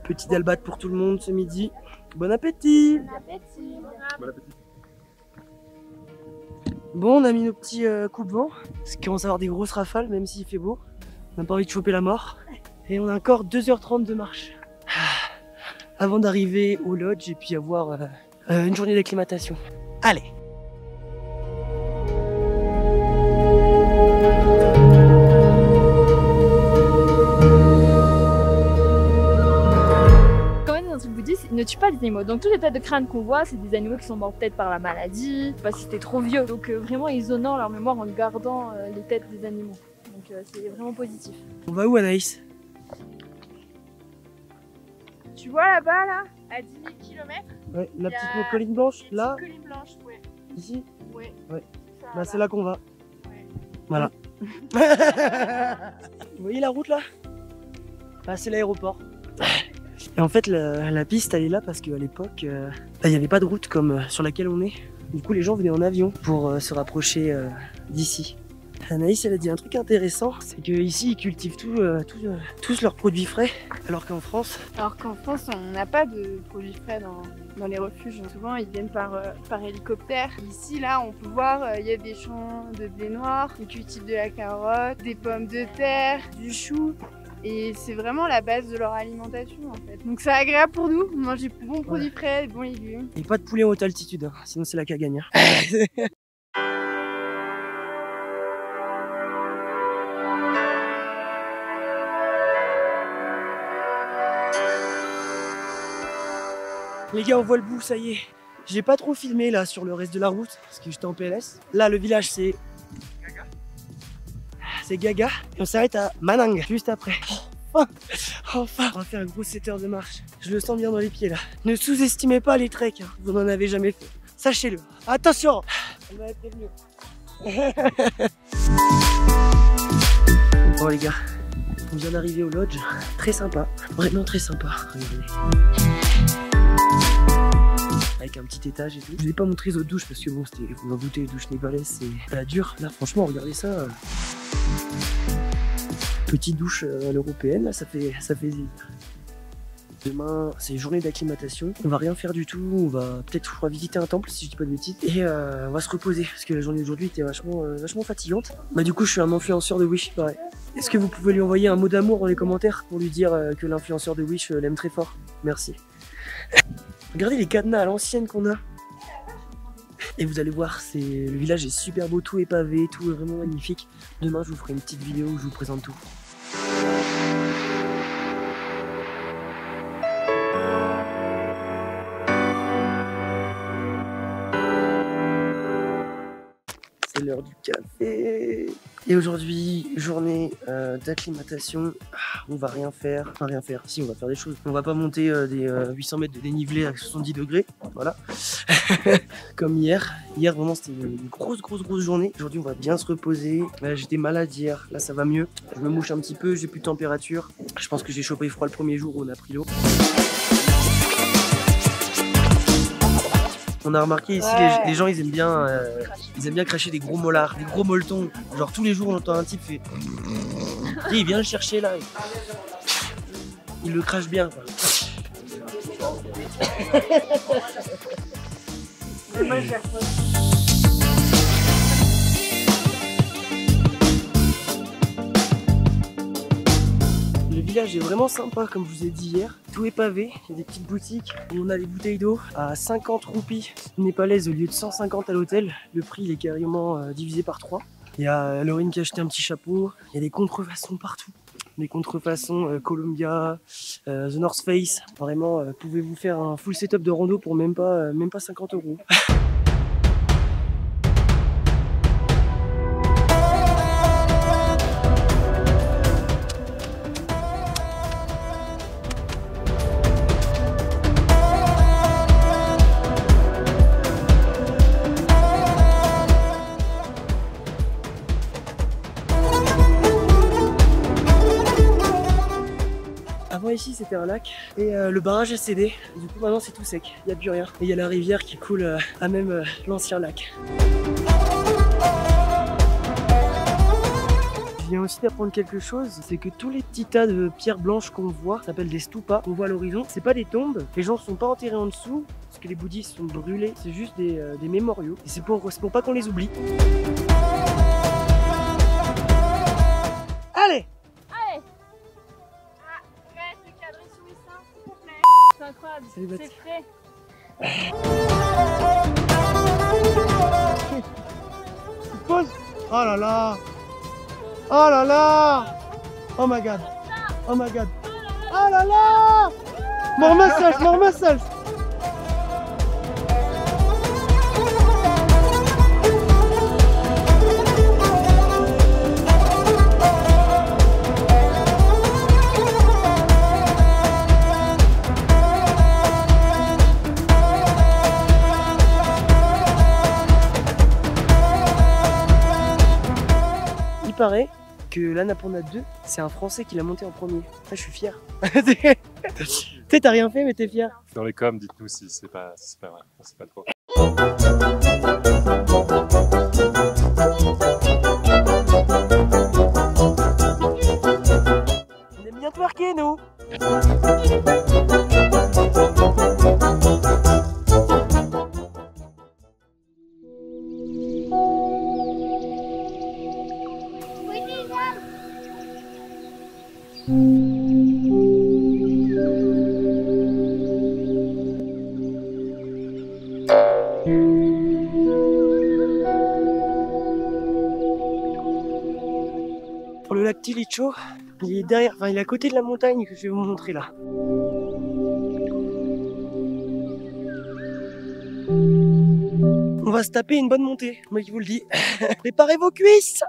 Speaker 1: Petit dalbat pour tout le monde ce midi. Bon appétit! Bon, on a mis nos petits coupe-vent, parce qu'il commence à avoir des grosses rafales, même s'il fait beau. On n'a pas envie de choper la mort. Et on a encore 2h30 de marche. Avant d'arriver au lodge et puis avoir une journée d'acclimatation. Allez!
Speaker 2: Ne tue pas les animaux. Donc toutes les têtes de crâne qu'on voit, c'est des animaux qui sont morts peut-être par la maladie, parce que c'était trop vieux. Donc vraiment ils honorent leur mémoire en gardant les têtes des animaux. Donc c'est vraiment positif.
Speaker 1: On va où, Anaïs?
Speaker 7: Tu vois là-bas, là, à 10 000 km,
Speaker 1: Ouais, la petite colline blanche, là,
Speaker 7: colline blanche, ouais.
Speaker 1: ici.
Speaker 7: Ouais.
Speaker 1: Ouais.
Speaker 7: Ça,
Speaker 1: Bah c'est là qu'on va.
Speaker 7: Ouais.
Speaker 1: Voilà. Vous voyez la route là? Bah c'est l'aéroport. Et en fait la piste elle est là parce qu'à l'époque il n'y avait pas de route comme sur laquelle on est. Du coup les gens venaient en avion pour se rapprocher d'ici. Anaïs elle a dit un truc intéressant, c'est qu'ici ils cultivent tous leurs produits frais, alors qu'en France...
Speaker 7: Alors qu'en France, on n'a pas de produits frais dans les refuges. Souvent, ils viennent par hélicoptère. Ici, là, on peut voir, il y a des champs de blé noir, ils cultivent de la carotte, des pommes de terre, du chou. Et c'est vraiment la base de leur alimentation en fait. Donc c'est agréable pour nous, manger de bons produits frais, des bons légumes.
Speaker 1: Et pas de poulet en haute altitude, hein. Sinon c'est la cagagne. Hein. Les gars, on voit le bout, ça y est. J'ai pas trop filmé là sur le reste de la route parce que j'étais en PLS. Là, le village c'est Gaga. C'est Gaga. Et on s'arrête à Manang juste après. Enfin, on va faire un gros 7 heures de marche. Je le sens bien dans les pieds là. Ne sous-estimez pas les treks, hein. Vous n'en avez jamais fait. Sachez-le. Attention, on va être prévenu. Bon les gars, on vient d'arriver au lodge. Très sympa, vraiment très sympa. Regardez. Avec un petit étage et tout. Je vous ai pas montré les autres douches parce que bon, c'était, vous en doutez, les douches nébalaises c'est la dure. Là franchement, regardez ça. Petite douche à l'européenne, là ça fait zizir. Demain, c'est journée d'acclimatation. On va rien faire du tout. On va peut-être visiter un temple si je dis pas de bêtises. Et on va se reposer parce que la journée d'aujourd'hui était vachement fatigante. Bah du coup, je suis un influenceur de Wish. Ouais. Est-ce que vous pouvez lui envoyer un mot d'amour dans les commentaires pour lui dire que l'influenceur de Wish l'aime très fort? Merci. Regardez les cadenas à l'ancienne qu'on a. Et vous allez voir, le village est super beau, tout est pavé, tout est vraiment magnifique. Demain, je vous ferai une petite vidéo où je vous présente tout. C'est l'heure du café. Et aujourd'hui, journée d'acclimatation. On va rien faire. Enfin, rien faire. Si, on va faire des choses. On va pas monter des 800 mètres de dénivelé à 70 degrés. Voilà. Comme hier. Hier, vraiment, c'était une grosse journée. Aujourd'hui, on va bien se reposer. J'étais malade hier. Là, ça va mieux. Je me mouche un petit peu. J'ai plus de température. Je pense que j'ai chopé froid le premier jour où on a pris l'eau. On a remarqué ici, les gens ils aiment bien cracher des gros molars, des gros molletons. Genre tous les jours on entend un type fait. Et il vient le chercher là. Il le crache bien. Quoi. Le village est vraiment sympa comme je vous ai dit hier. Tout est pavé, il y a des petites boutiques où on a des bouteilles d'eau à 50 roupies népalaises au lieu de 150 à l'hôtel. Le prix il est carrément divisé par 3. Il y a Laurine qui a acheté un petit chapeau, il y a des contrefaçons partout. Des contrefaçons Columbia, The North Face. Vraiment, pouvez-vous faire un full setup de rando pour même pas 50 €. Avant ici c'était un lac et le barrage a cédé, du coup maintenant c'est tout sec, il n'y a plus rien. Et il y a la rivière qui coule à même l'ancien lac. Je viens aussi d'apprendre quelque chose, c'est que tous les petits tas de pierres blanches qu'on voit, ça s'appelle des stupas, qu'on voit à l'horizon, c'est pas des tombes, les gens ne sont pas enterrés en dessous, parce que les bouddhistes sont brûlés, c'est juste des mémoriaux, et c'est pour pas qu'on les oublie. Allez!
Speaker 2: C'est incroyable,
Speaker 1: Salut,
Speaker 2: c'est frais.
Speaker 1: Pause. Oh là là. Oh là là. Oh my god. Oh my god. Oh là là. More muscles, more muscles. Il paraît que l'Annapurna 2, c'est un Français qui l'a monté en premier. Ça, je suis fier. Tu sais, t'as rien fait, mais t'es fier.
Speaker 8: Dans les coms, dites-nous si c'est pas vrai. On sait pas trop.
Speaker 1: On aime bien twerker, nous.
Speaker 9: Pour le lac Tilicho, il est derrière, enfin il est à côté de la montagne que je vais vous montrer là. On va se taper une bonne montée, moi qui vous le dis. Préparez vos cuisses.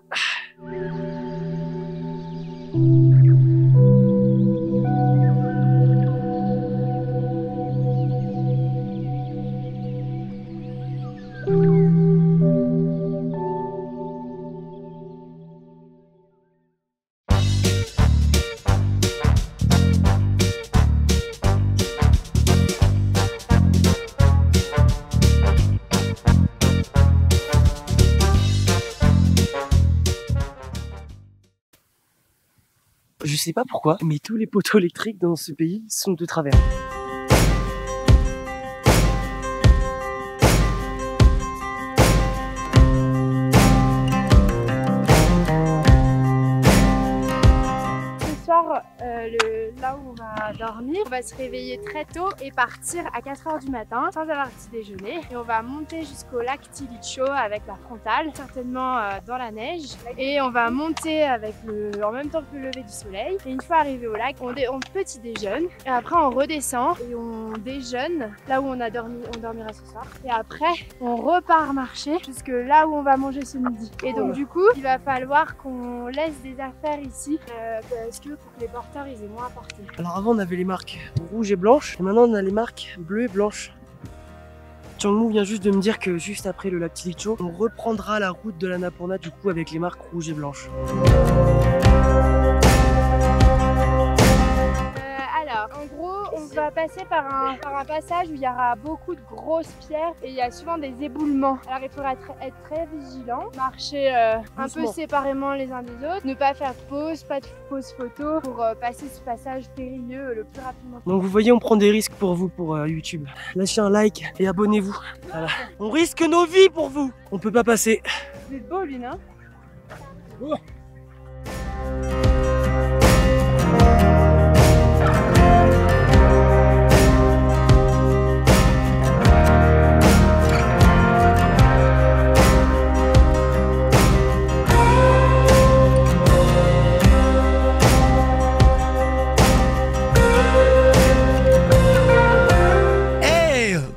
Speaker 9: Je sais pas pourquoi, mais tous les poteaux électriques dans ce pays sont de travers.
Speaker 7: Ce soir, là où on va dormir, on va se réveiller très tôt et partir à 4 h du matin sans avoir petit déjeuner. Et on va monter jusqu'au lac Tilicho avec la frontale, certainement dans la neige. Et on va monter avec en même temps que le lever du soleil. Et une fois arrivé au lac, on petit déjeune. Et après on redescend et on déjeune là où on a dormi, on dormira ce soir. Et après on repart marcher jusque là où on va manger ce midi. Et donc du coup, il va falloir qu'on laisse des affaires ici parce que pour que les porteurs ils aient moins à porter.
Speaker 9: Alors avant on avait les marques rouges et blanches, et maintenant on a les marques bleues et blanches. Changmu vient juste de me dire que juste après le lac Tilicho, on reprendra la route de l'Annapurna du coup avec les marques rouges et blanches.
Speaker 7: Alors, en gros, on va passer par un passage où il y aura beaucoup de grosses pierres et il y a souvent des éboulements. Alors il faudra être très vigilant, marcher un peu séparément les uns des autres, ne pas faire de pause, pas de pause photo pour passer ce passage périlleux le plus rapidement.
Speaker 9: Donc vous voyez, on prend des risques pour vous, pour YouTube. Lâchez un like et abonnez-vous. Voilà. On risque nos vies pour vous. On peut pas passer.
Speaker 7: Vous êtes beau, lui, non?
Speaker 9: Oh.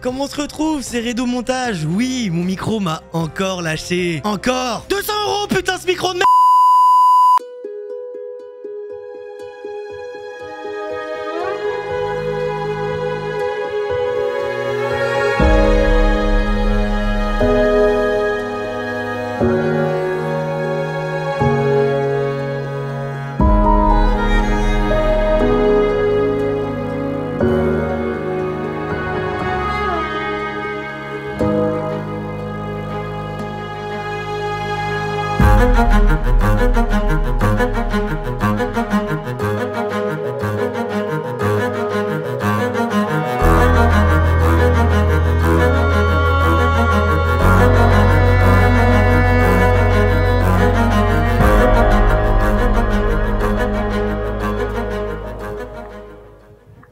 Speaker 3: Comment on se retrouve, c'est Redo Montage. Oui, mon micro m'a encore lâché. Encore 200 €, putain, ce micro de merde.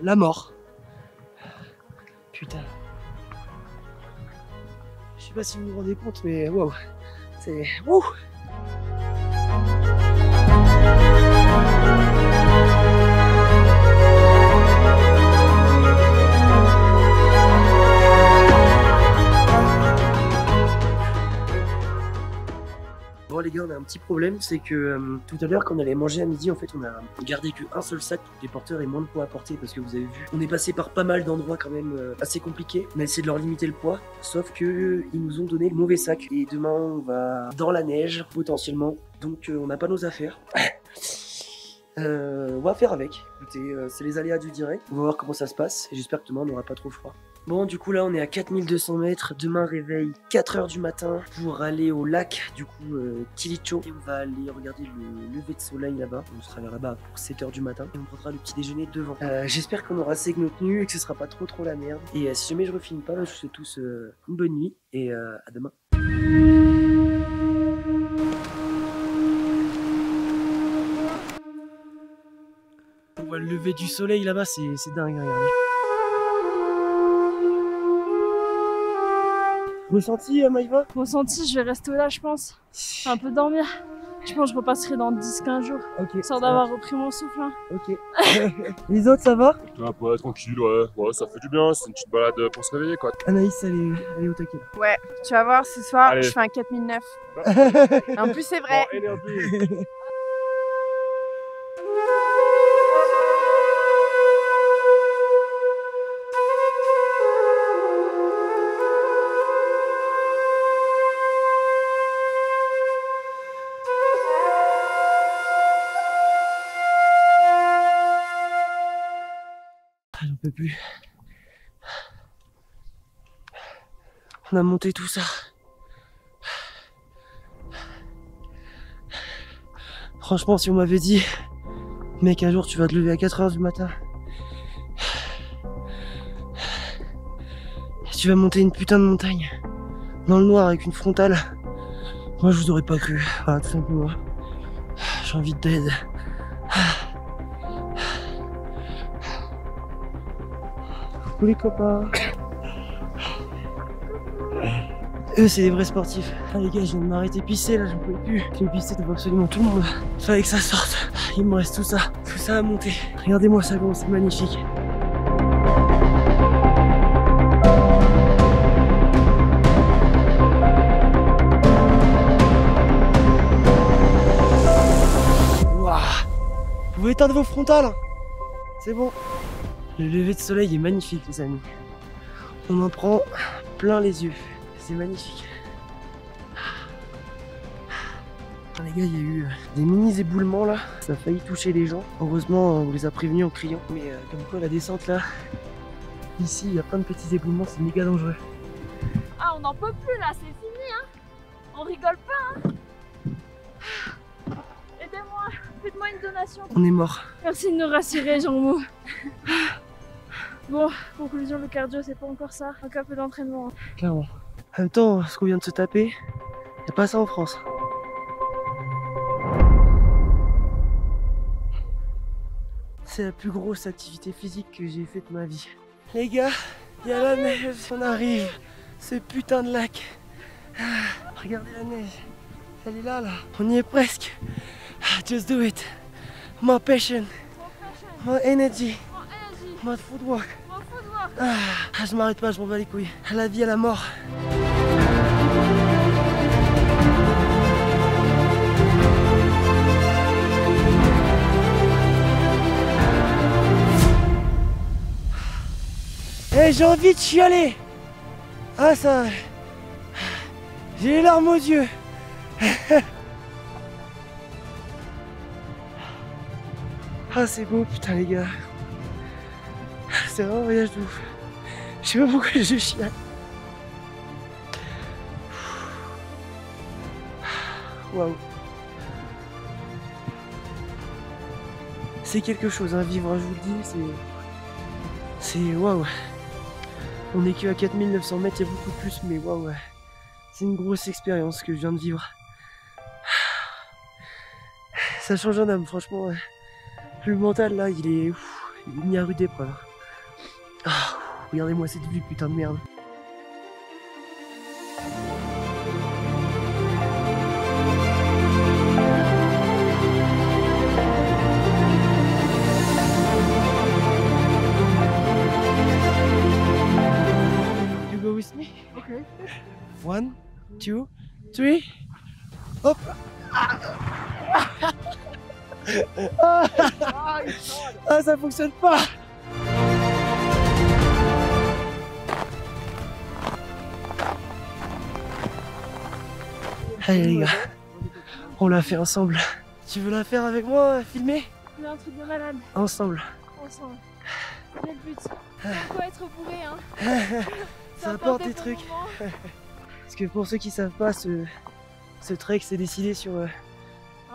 Speaker 9: La mort. Putain. Je sais pas si vous vous rendez compte, mais waouh. C'est... Wouh. Bon les gars, on a un petit problème, c'est que tout à l'heure quand on allait manger à midi, en fait on a gardé qu'un seul sac pour que les porteurs aient moins de poids à porter, parce que vous avez vu, on est passé par pas mal d'endroits quand même assez compliqués. On a essayé de leur limiter le poids, sauf que ils nous ont donné le mauvais sac. Et demain on va dans la neige potentiellement, donc on n'a pas nos affaires. On va faire avec. Écoutez, c'est les aléas du direct. On va voir comment ça se passe et j'espère que demain on n'aura pas trop froid. Bon, du coup là on est à 4200 mètres. Demain réveil 4 h du matin pour aller au lac du coup Tilicho. Et on va aller regarder le lever de soleil là-bas. On sera là-bas pour 7 h du matin et on prendra le petit déjeuner devant. J'espère qu'on aura assez que nos tenues et que ce sera pas trop la merde. Et si jamais je refilme pas, je vous souhaite tous une bonne nuit et à demain. lever du soleil là-bas, c'est dingue, regardez. Ressenti, Maïva?
Speaker 2: Ressenti, je vais rester là, je pense. Un peu dormir. Je pense que je repasserai dans 10-15 jours.
Speaker 9: Ok.
Speaker 2: Histoire d'avoir repris mon souffle. Hein.
Speaker 9: Ok. Les autres, ça va?
Speaker 8: Ouais, tranquille, ouais, ça fait du bien, c'est une petite balade pour se réveiller quoi.
Speaker 9: Anaïs, elle est au taquet là.
Speaker 4: Ouais, tu vas voir, ce soir,
Speaker 8: Allez.
Speaker 4: je fais un 4009. En plus, c'est vrai.
Speaker 8: Bon, énergie.
Speaker 9: J'en peux plus. On a monté tout ça. Franchement, si on m'avait dit, mec, un jour tu vas te lever à 4 h du matin, et tu vas monter une putain de montagne dans le noir avec une frontale, moi je vous aurais pas cru. Voilà, tout simplement. J'ai envie d'aide. Coucou les copains. Eux c'est des vrais sportifs. Ah les gars, je viens de m'arrêter pisser là, j'en pouvais plus. J'ai pissé devant absolument tout le monde. Fallait que ça sorte. Il me reste tout ça à monter. Regardez-moi ça gros, c'est magnifique. Waouh. Vous pouvez éteindre vos frontales. C'est bon. Le lever de soleil est magnifique les amis. On en prend plein les yeux. C'est magnifique. Les gars, il y a eu des mini éboulements là. Ça a failli toucher les gens. Heureusement, on les a prévenus en criant. Mais comme quoi la descente là, ici, il y a plein de petits éboulements. C'est méga dangereux.
Speaker 2: Ah, on n'en peut plus là, c'est fini. Hein. On rigole pas. Hein. Aidez-moi, faites-moi une donation.
Speaker 9: On est mort.
Speaker 2: Merci de nous rassurer, Jean-Mou. Bon, conclusion, le cardio, c'est pas encore ça. Donc un peu d'entraînement.
Speaker 9: Clairement. En même temps, ce qu'on vient de se taper, y a pas ça en France. C'est la plus grosse activité physique que j'ai faite de ma vie. Les gars, il y a la neige, on arrive. Ce putain de lac. Regardez la neige. Elle est là, là. On y est presque. Just do it. More passion. More energy. More footwork. Je m'arrête pas, je m'en bats les couilles. À la vie, à la mort. Eh, j'ai envie de chialer. Ah ça... J'ai les larmes aux yeux. Ah c'est beau putain les gars. C'est vraiment un voyage de ouf. Je sais pas pourquoi je chiale. Waouh. C'est quelque chose à vivre, je vous le dis, c'est waouh. On est que à 4900 mètres, il y a beaucoup plus, mais waouh. C'est une grosse expérience que je viens de vivre. Ça change un âme, franchement. Le mental là, il est mis à rude épreuve. Ah, regardez-moi cette vue, putain de merde. You go with me? Okay. 1, 2, 3. Hop. Ah, ça fonctionne pas. Allez les gars, on l'a fait ensemble. Tu veux la faire avec moi, filmer?
Speaker 2: C'est un truc de malade.
Speaker 9: Ensemble.
Speaker 2: Ensemble. C'est le but. Faut être bourré, hein.
Speaker 9: Ça apporte des trucs. Parce que pour ceux qui savent pas, ce trek s'est décidé sur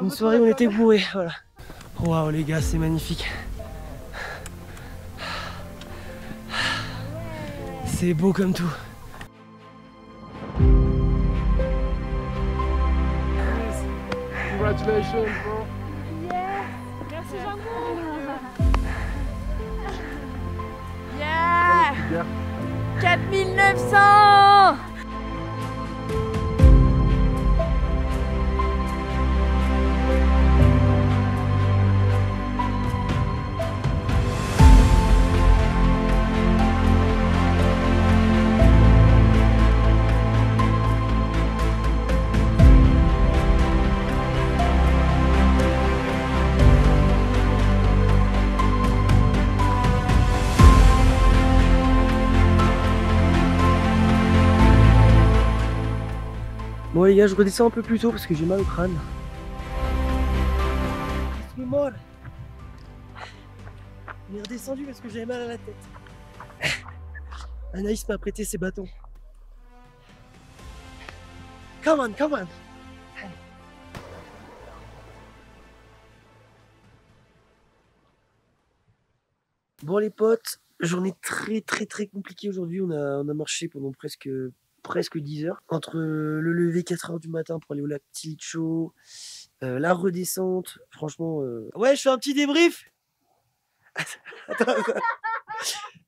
Speaker 9: une soirée où on était bourrés. Voilà. Waouh les gars, c'est magnifique. C'est beau comme tout.
Speaker 8: Congratulations, bro.
Speaker 2: Yes. Merci Jean-Mou.
Speaker 5: Yeah.
Speaker 2: 4900.
Speaker 9: Bon les gars, je redescends un peu plus tôt parce que j'ai mal au crâne. Je suis mort. On est redescendu parce que j'avais mal à la tête. Anaïs m'a prêté ses bâtons. Come on, come on. Bon les potes, journée très compliquée aujourd'hui. On a marché pendant presque 10 heures. Entre le lever 4 heures du matin pour aller au lac Tilicho, la redescente, franchement... Ouais, je fais un petit débrief. Attends.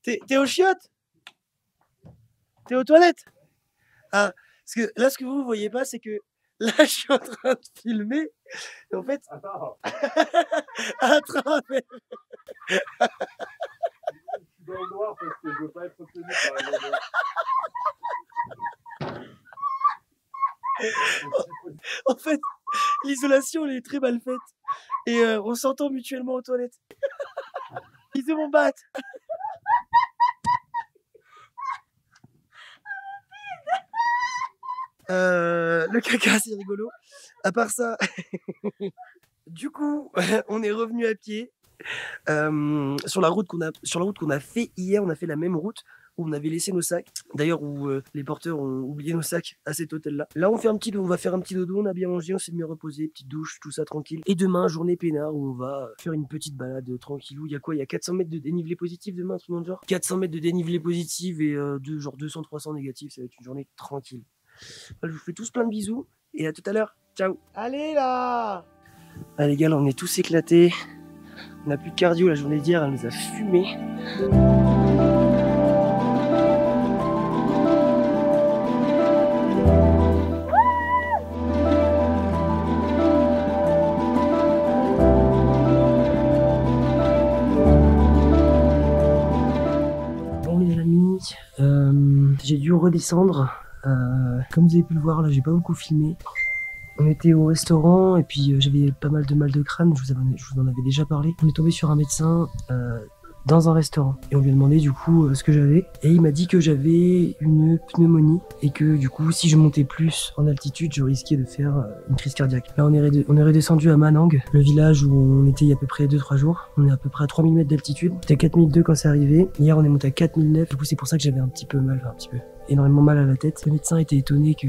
Speaker 9: T'es aux chiottes? T'es aux toilettes? Ah, parce que là, ce que vous voyez pas, c'est que là, je suis en train de filmer. Et en fait...
Speaker 8: Attends.
Speaker 9: à travers...
Speaker 8: Je suis dans le noir parce que je veux pas être retenu par les gens.
Speaker 9: En fait, l'isolation elle est très mal faite et on s'entend mutuellement aux toilettes. Bisous mon bat. Le caca c'est rigolo. À part ça, du coup, on est revenu à pied. Sur la route qu'on a fait hier, on a fait la même route où on avait laissé nos sacs. D'ailleurs où les porteurs ont oublié nos sacs à cet hôtel là. Là on va faire un petit dodo, on a bien mangé, on s'est mis reposer, petite douche, tout ça tranquille. Et demain journée peinard où on va faire une petite balade tranquillou. Il y a quoi? Il y a 400 mètres de dénivelé positif demain, un truc dans le genre. 400 mètres de dénivelé positif et genre 200-300 négatifs. Ça va être une journée tranquille. Voilà, je vous fais tous plein de bisous et à tout à l'heure. Ciao. Allez là. Ah les gars, là, on est tous éclatés. On n'a plus de cardio, la journée d'hier elle nous a fumé. Bon les amis, j'ai dû redescendre. Comme vous avez pu le voir là, j'ai pas beaucoup filmé. On était au restaurant et puis j'avais pas mal de mal de crâne, je vous en avais déjà parlé. On est tombé sur un médecin dans un restaurant et on lui a demandé du coup ce que j'avais et il m'a dit que j'avais une pneumonie et que du coup si je montais plus en altitude je risquais de faire une crise cardiaque. Là on est redescendu à Manang, le village où on était il y a à peu près 2-3 jours. On est à peu près à 3000 mètres d'altitude, c'était 4002 quand c'est arrivé. Hier on est monté à 4009, du coup c'est pour ça que j'avais un petit peu énormément mal à la tête. Le médecin était étonné que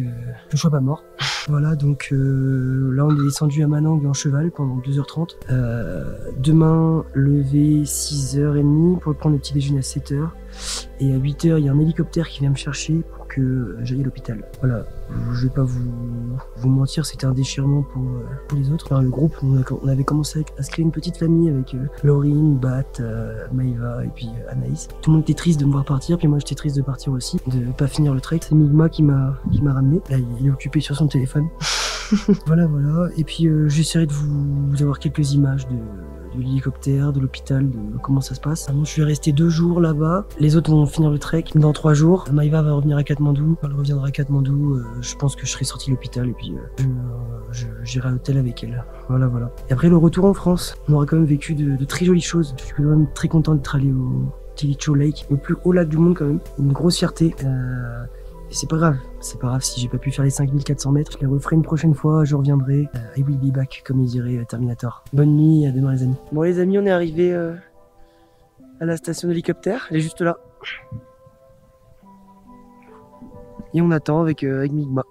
Speaker 9: je sois pas mort. Voilà, donc là on est descendu à Manang en cheval pendant 2h30. Demain, lever 6h30 pour prendre le petit déjeuner à 7h. Et à 8h, il y a un hélicoptère qui vient me chercher pour que j'aille à l'hôpital. Voilà, je vais pas vous mentir, c'était un déchirement pour les autres. Enfin, le groupe, on avait commencé à se créer une petite famille avec Laurine, Bat, Maïva et puis Anaïs. Tout le monde était triste de me voir partir, puis moi j'étais triste de partir aussi, de pas finir le trek. C'est Migma qui m'a ramené. Là, il est occupé sur son téléphone. Voilà. Et puis j'essaierai de vous avoir quelques images de l'hélicoptère, de l'hôpital, de comment ça se passe. Moi, je vais rester 2 jours là-bas. Les autres vont finir le trek dans 3 jours. Maïva va revenir à Katmandou. Elle reviendra à Katmandou. Je pense que je serai sorti de l'hôpital et puis j'irai à l'hôtel avec elle. Voilà. Et après le retour en France, on aura quand même vécu de très jolies choses. Je suis quand même très content d'être allé au Tilicho Lake, le plus haut lac du monde quand même. Une grosse fierté. Et c'est pas grave si j'ai pas pu faire les 5400 mètres, je les referai une prochaine fois, je reviendrai. I will be back, comme il dirait Terminator. Bonne nuit, à demain les amis. Bon les amis, on est arrivé à la station d'hélicoptère, elle est juste là. Et on attend avec Migma.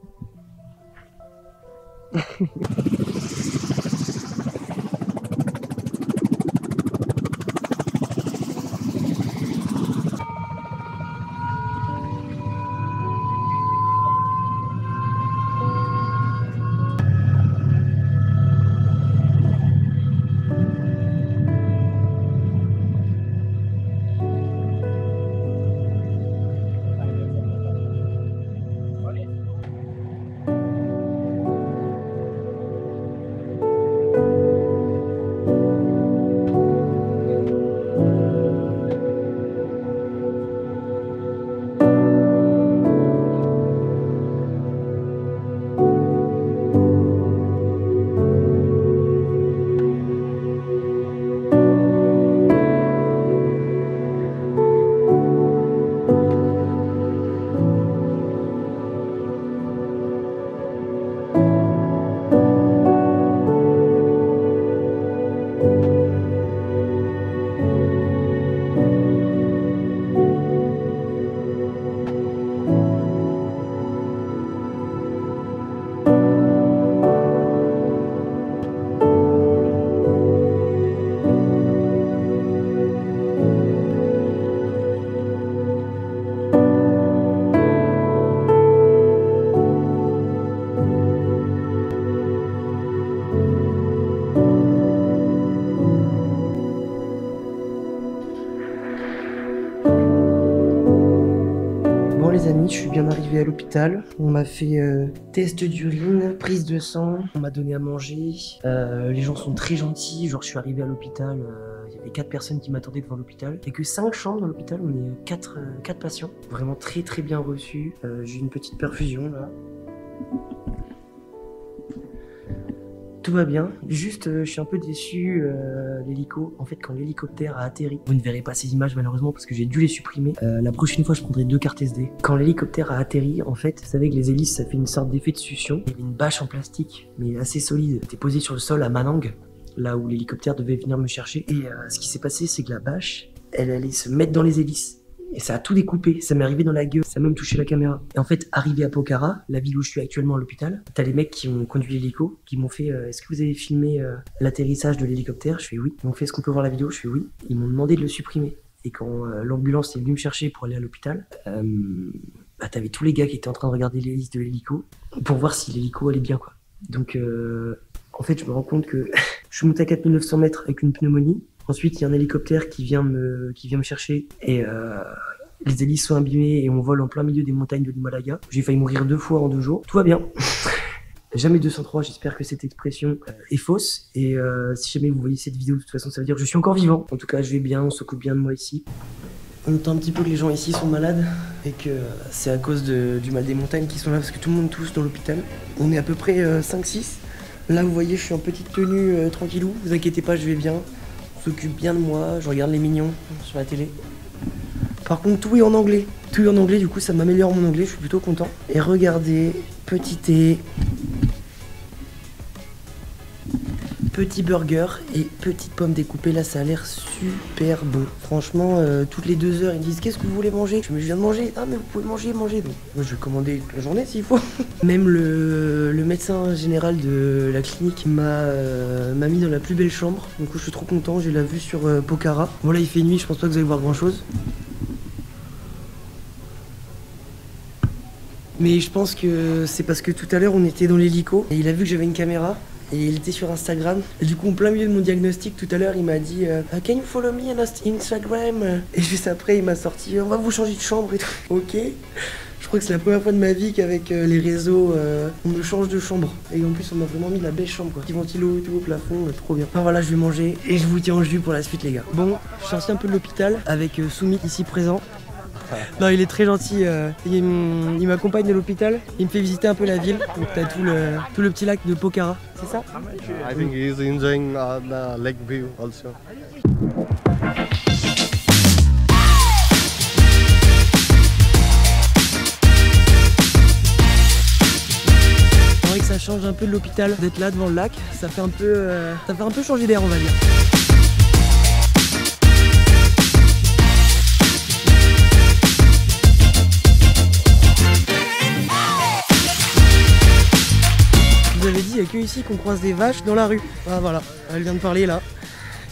Speaker 9: bien arrivé à l'hôpital. On m'a fait test d'urine, prise de sang, on m'a donné à manger. Les gens sont très gentils. Genre, je suis arrivé à l'hôpital, il y avait 4 personnes qui m'attendaient devant l'hôpital. Il n'y a que 5 chambres dans l'hôpital, on est 4 patients. Vraiment très très bien reçus. J'ai une petite perfusion là. Tout va bien, juste je suis un peu déçu, l'hélico, en fait quand l'hélicoptère a atterri, vous ne verrez pas ces images malheureusement parce que j'ai dû les supprimer, la prochaine fois je prendrai 2 cartes SD. Quand l'hélicoptère a atterri, en fait, vous savez que les hélices ça fait une sorte d'effet de succion, il y avait une bâche en plastique, mais assez solide, c'était posée sur le sol à Manang, là où l'hélicoptère devait venir me chercher, et ce qui s'est passé c'est que la bâche, elle allait se mettre dans les hélices. Et ça a tout découpé, ça m'est arrivé dans la gueule, ça a même touché la caméra. Et en fait, arrivé à Pokhara, la ville où je suis actuellement à l'hôpital, t'as les mecs qui ont conduit l'hélico, qui m'ont fait est-ce que vous avez filmé l'atterrissage de l'hélicoptère? Je fais oui. Ils m'ont fait est-ce qu'on peut voir la vidéo? Je fais oui. Ils m'ont demandé de le supprimer. Et quand l'ambulance est venue me chercher pour aller à l'hôpital, t'avais tous les gars qui étaient en train de regarder l'hélice de l'hélico pour voir si l'hélico allait bien quoi. Donc en fait, je me rends compte que je suis monté à 4900 mètres avec une pneumonie. Ensuite, il y a un hélicoptère qui vient me chercher et les hélices sont abîmées et on vole en plein milieu des montagnes de l'Himalaya. J'ai failli mourir 2 fois en 2 jours. Tout va bien. Jamais 203, j'espère que cette expression est fausse. Et si jamais vous voyez cette vidéo, de toute façon, ça veut dire que je suis encore vivant. En tout cas, je vais bien, on s'occupe bien de moi ici. On entend un petit peu que les gens ici sont malades et que c'est à cause du mal des montagnes qui sont là parce que tout le monde tousse dans l'hôpital. On est à peu près 5-6. Là, vous voyez, je suis en petite tenue tranquillou. Vous inquiétez pas, je vais bien. S'occupe bien de moi, je regarde les mignons sur la télé. Par contre, tout est en anglais. Tout est en anglais, du coup, ça m'améliore mon anglais, je suis plutôt content. Et regardez, petit thé, petit burger et petite pomme découpée. Là, ça a l'air super bon. Franchement, toutes les 2 heures, ils me disent qu'est-ce que vous voulez manger? Je viens de manger. Ah, mais vous pouvez manger. Donc, moi, je vais commander toute la journée s'il faut. Même le médecin général de la clinique m'a mis dans la plus belle chambre. Du coup, je suis trop content. J'ai la vue sur Pokhara. Bon, là, il fait nuit. Je pense pas que vous allez voir grand chose. Mais je pense que c'est parce que tout à l'heure, on était dans l'hélico et il a vu que j'avais une caméra. Et il était sur Instagram. Et du coup, en plein milieu de mon diagnostic, tout à l'heure, il m'a dit Can you follow me on Instagram? Et juste après, il m'a sorti on va vous changer de chambre et tout. Ok. Je crois que c'est la première fois de ma vie qu'avec les réseaux, on me change de chambre. Et en plus, on m'a vraiment mis la belle chambre, quoi. Petit ventilo et tout au plafond, trop bien. Enfin voilà, je vais manger et je vous tiens en jus pour la suite, les gars. Bon, je suis sorti un peu de l'hôpital avec Soumi ici présent. Non, il est très gentil, il m'accompagne de l'hôpital, il me fait visiter un peu la ville, donc t'as tout le petit lac de Pokhara, c'est ça?
Speaker 8: I think he is enjoying the lake view also.
Speaker 1: C'est vrai que ça change un peu de l'hôpital d'être là devant le lac, ça fait un peu changer d'air on va dire. Je vous avais dit, il n'y a que ici qu'on croise des vaches dans la rue. Ah voilà, elle vient de parler là.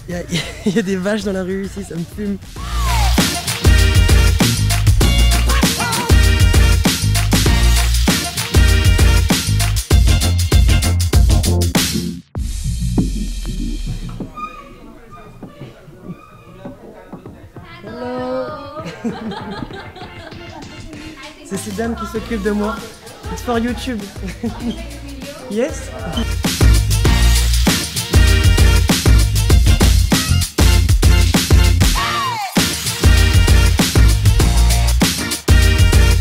Speaker 1: Il y a des vaches dans la rue ici, ça me fume. Hello. C'est ces dames qui s'occupent de moi. It's for YouTube. Yes?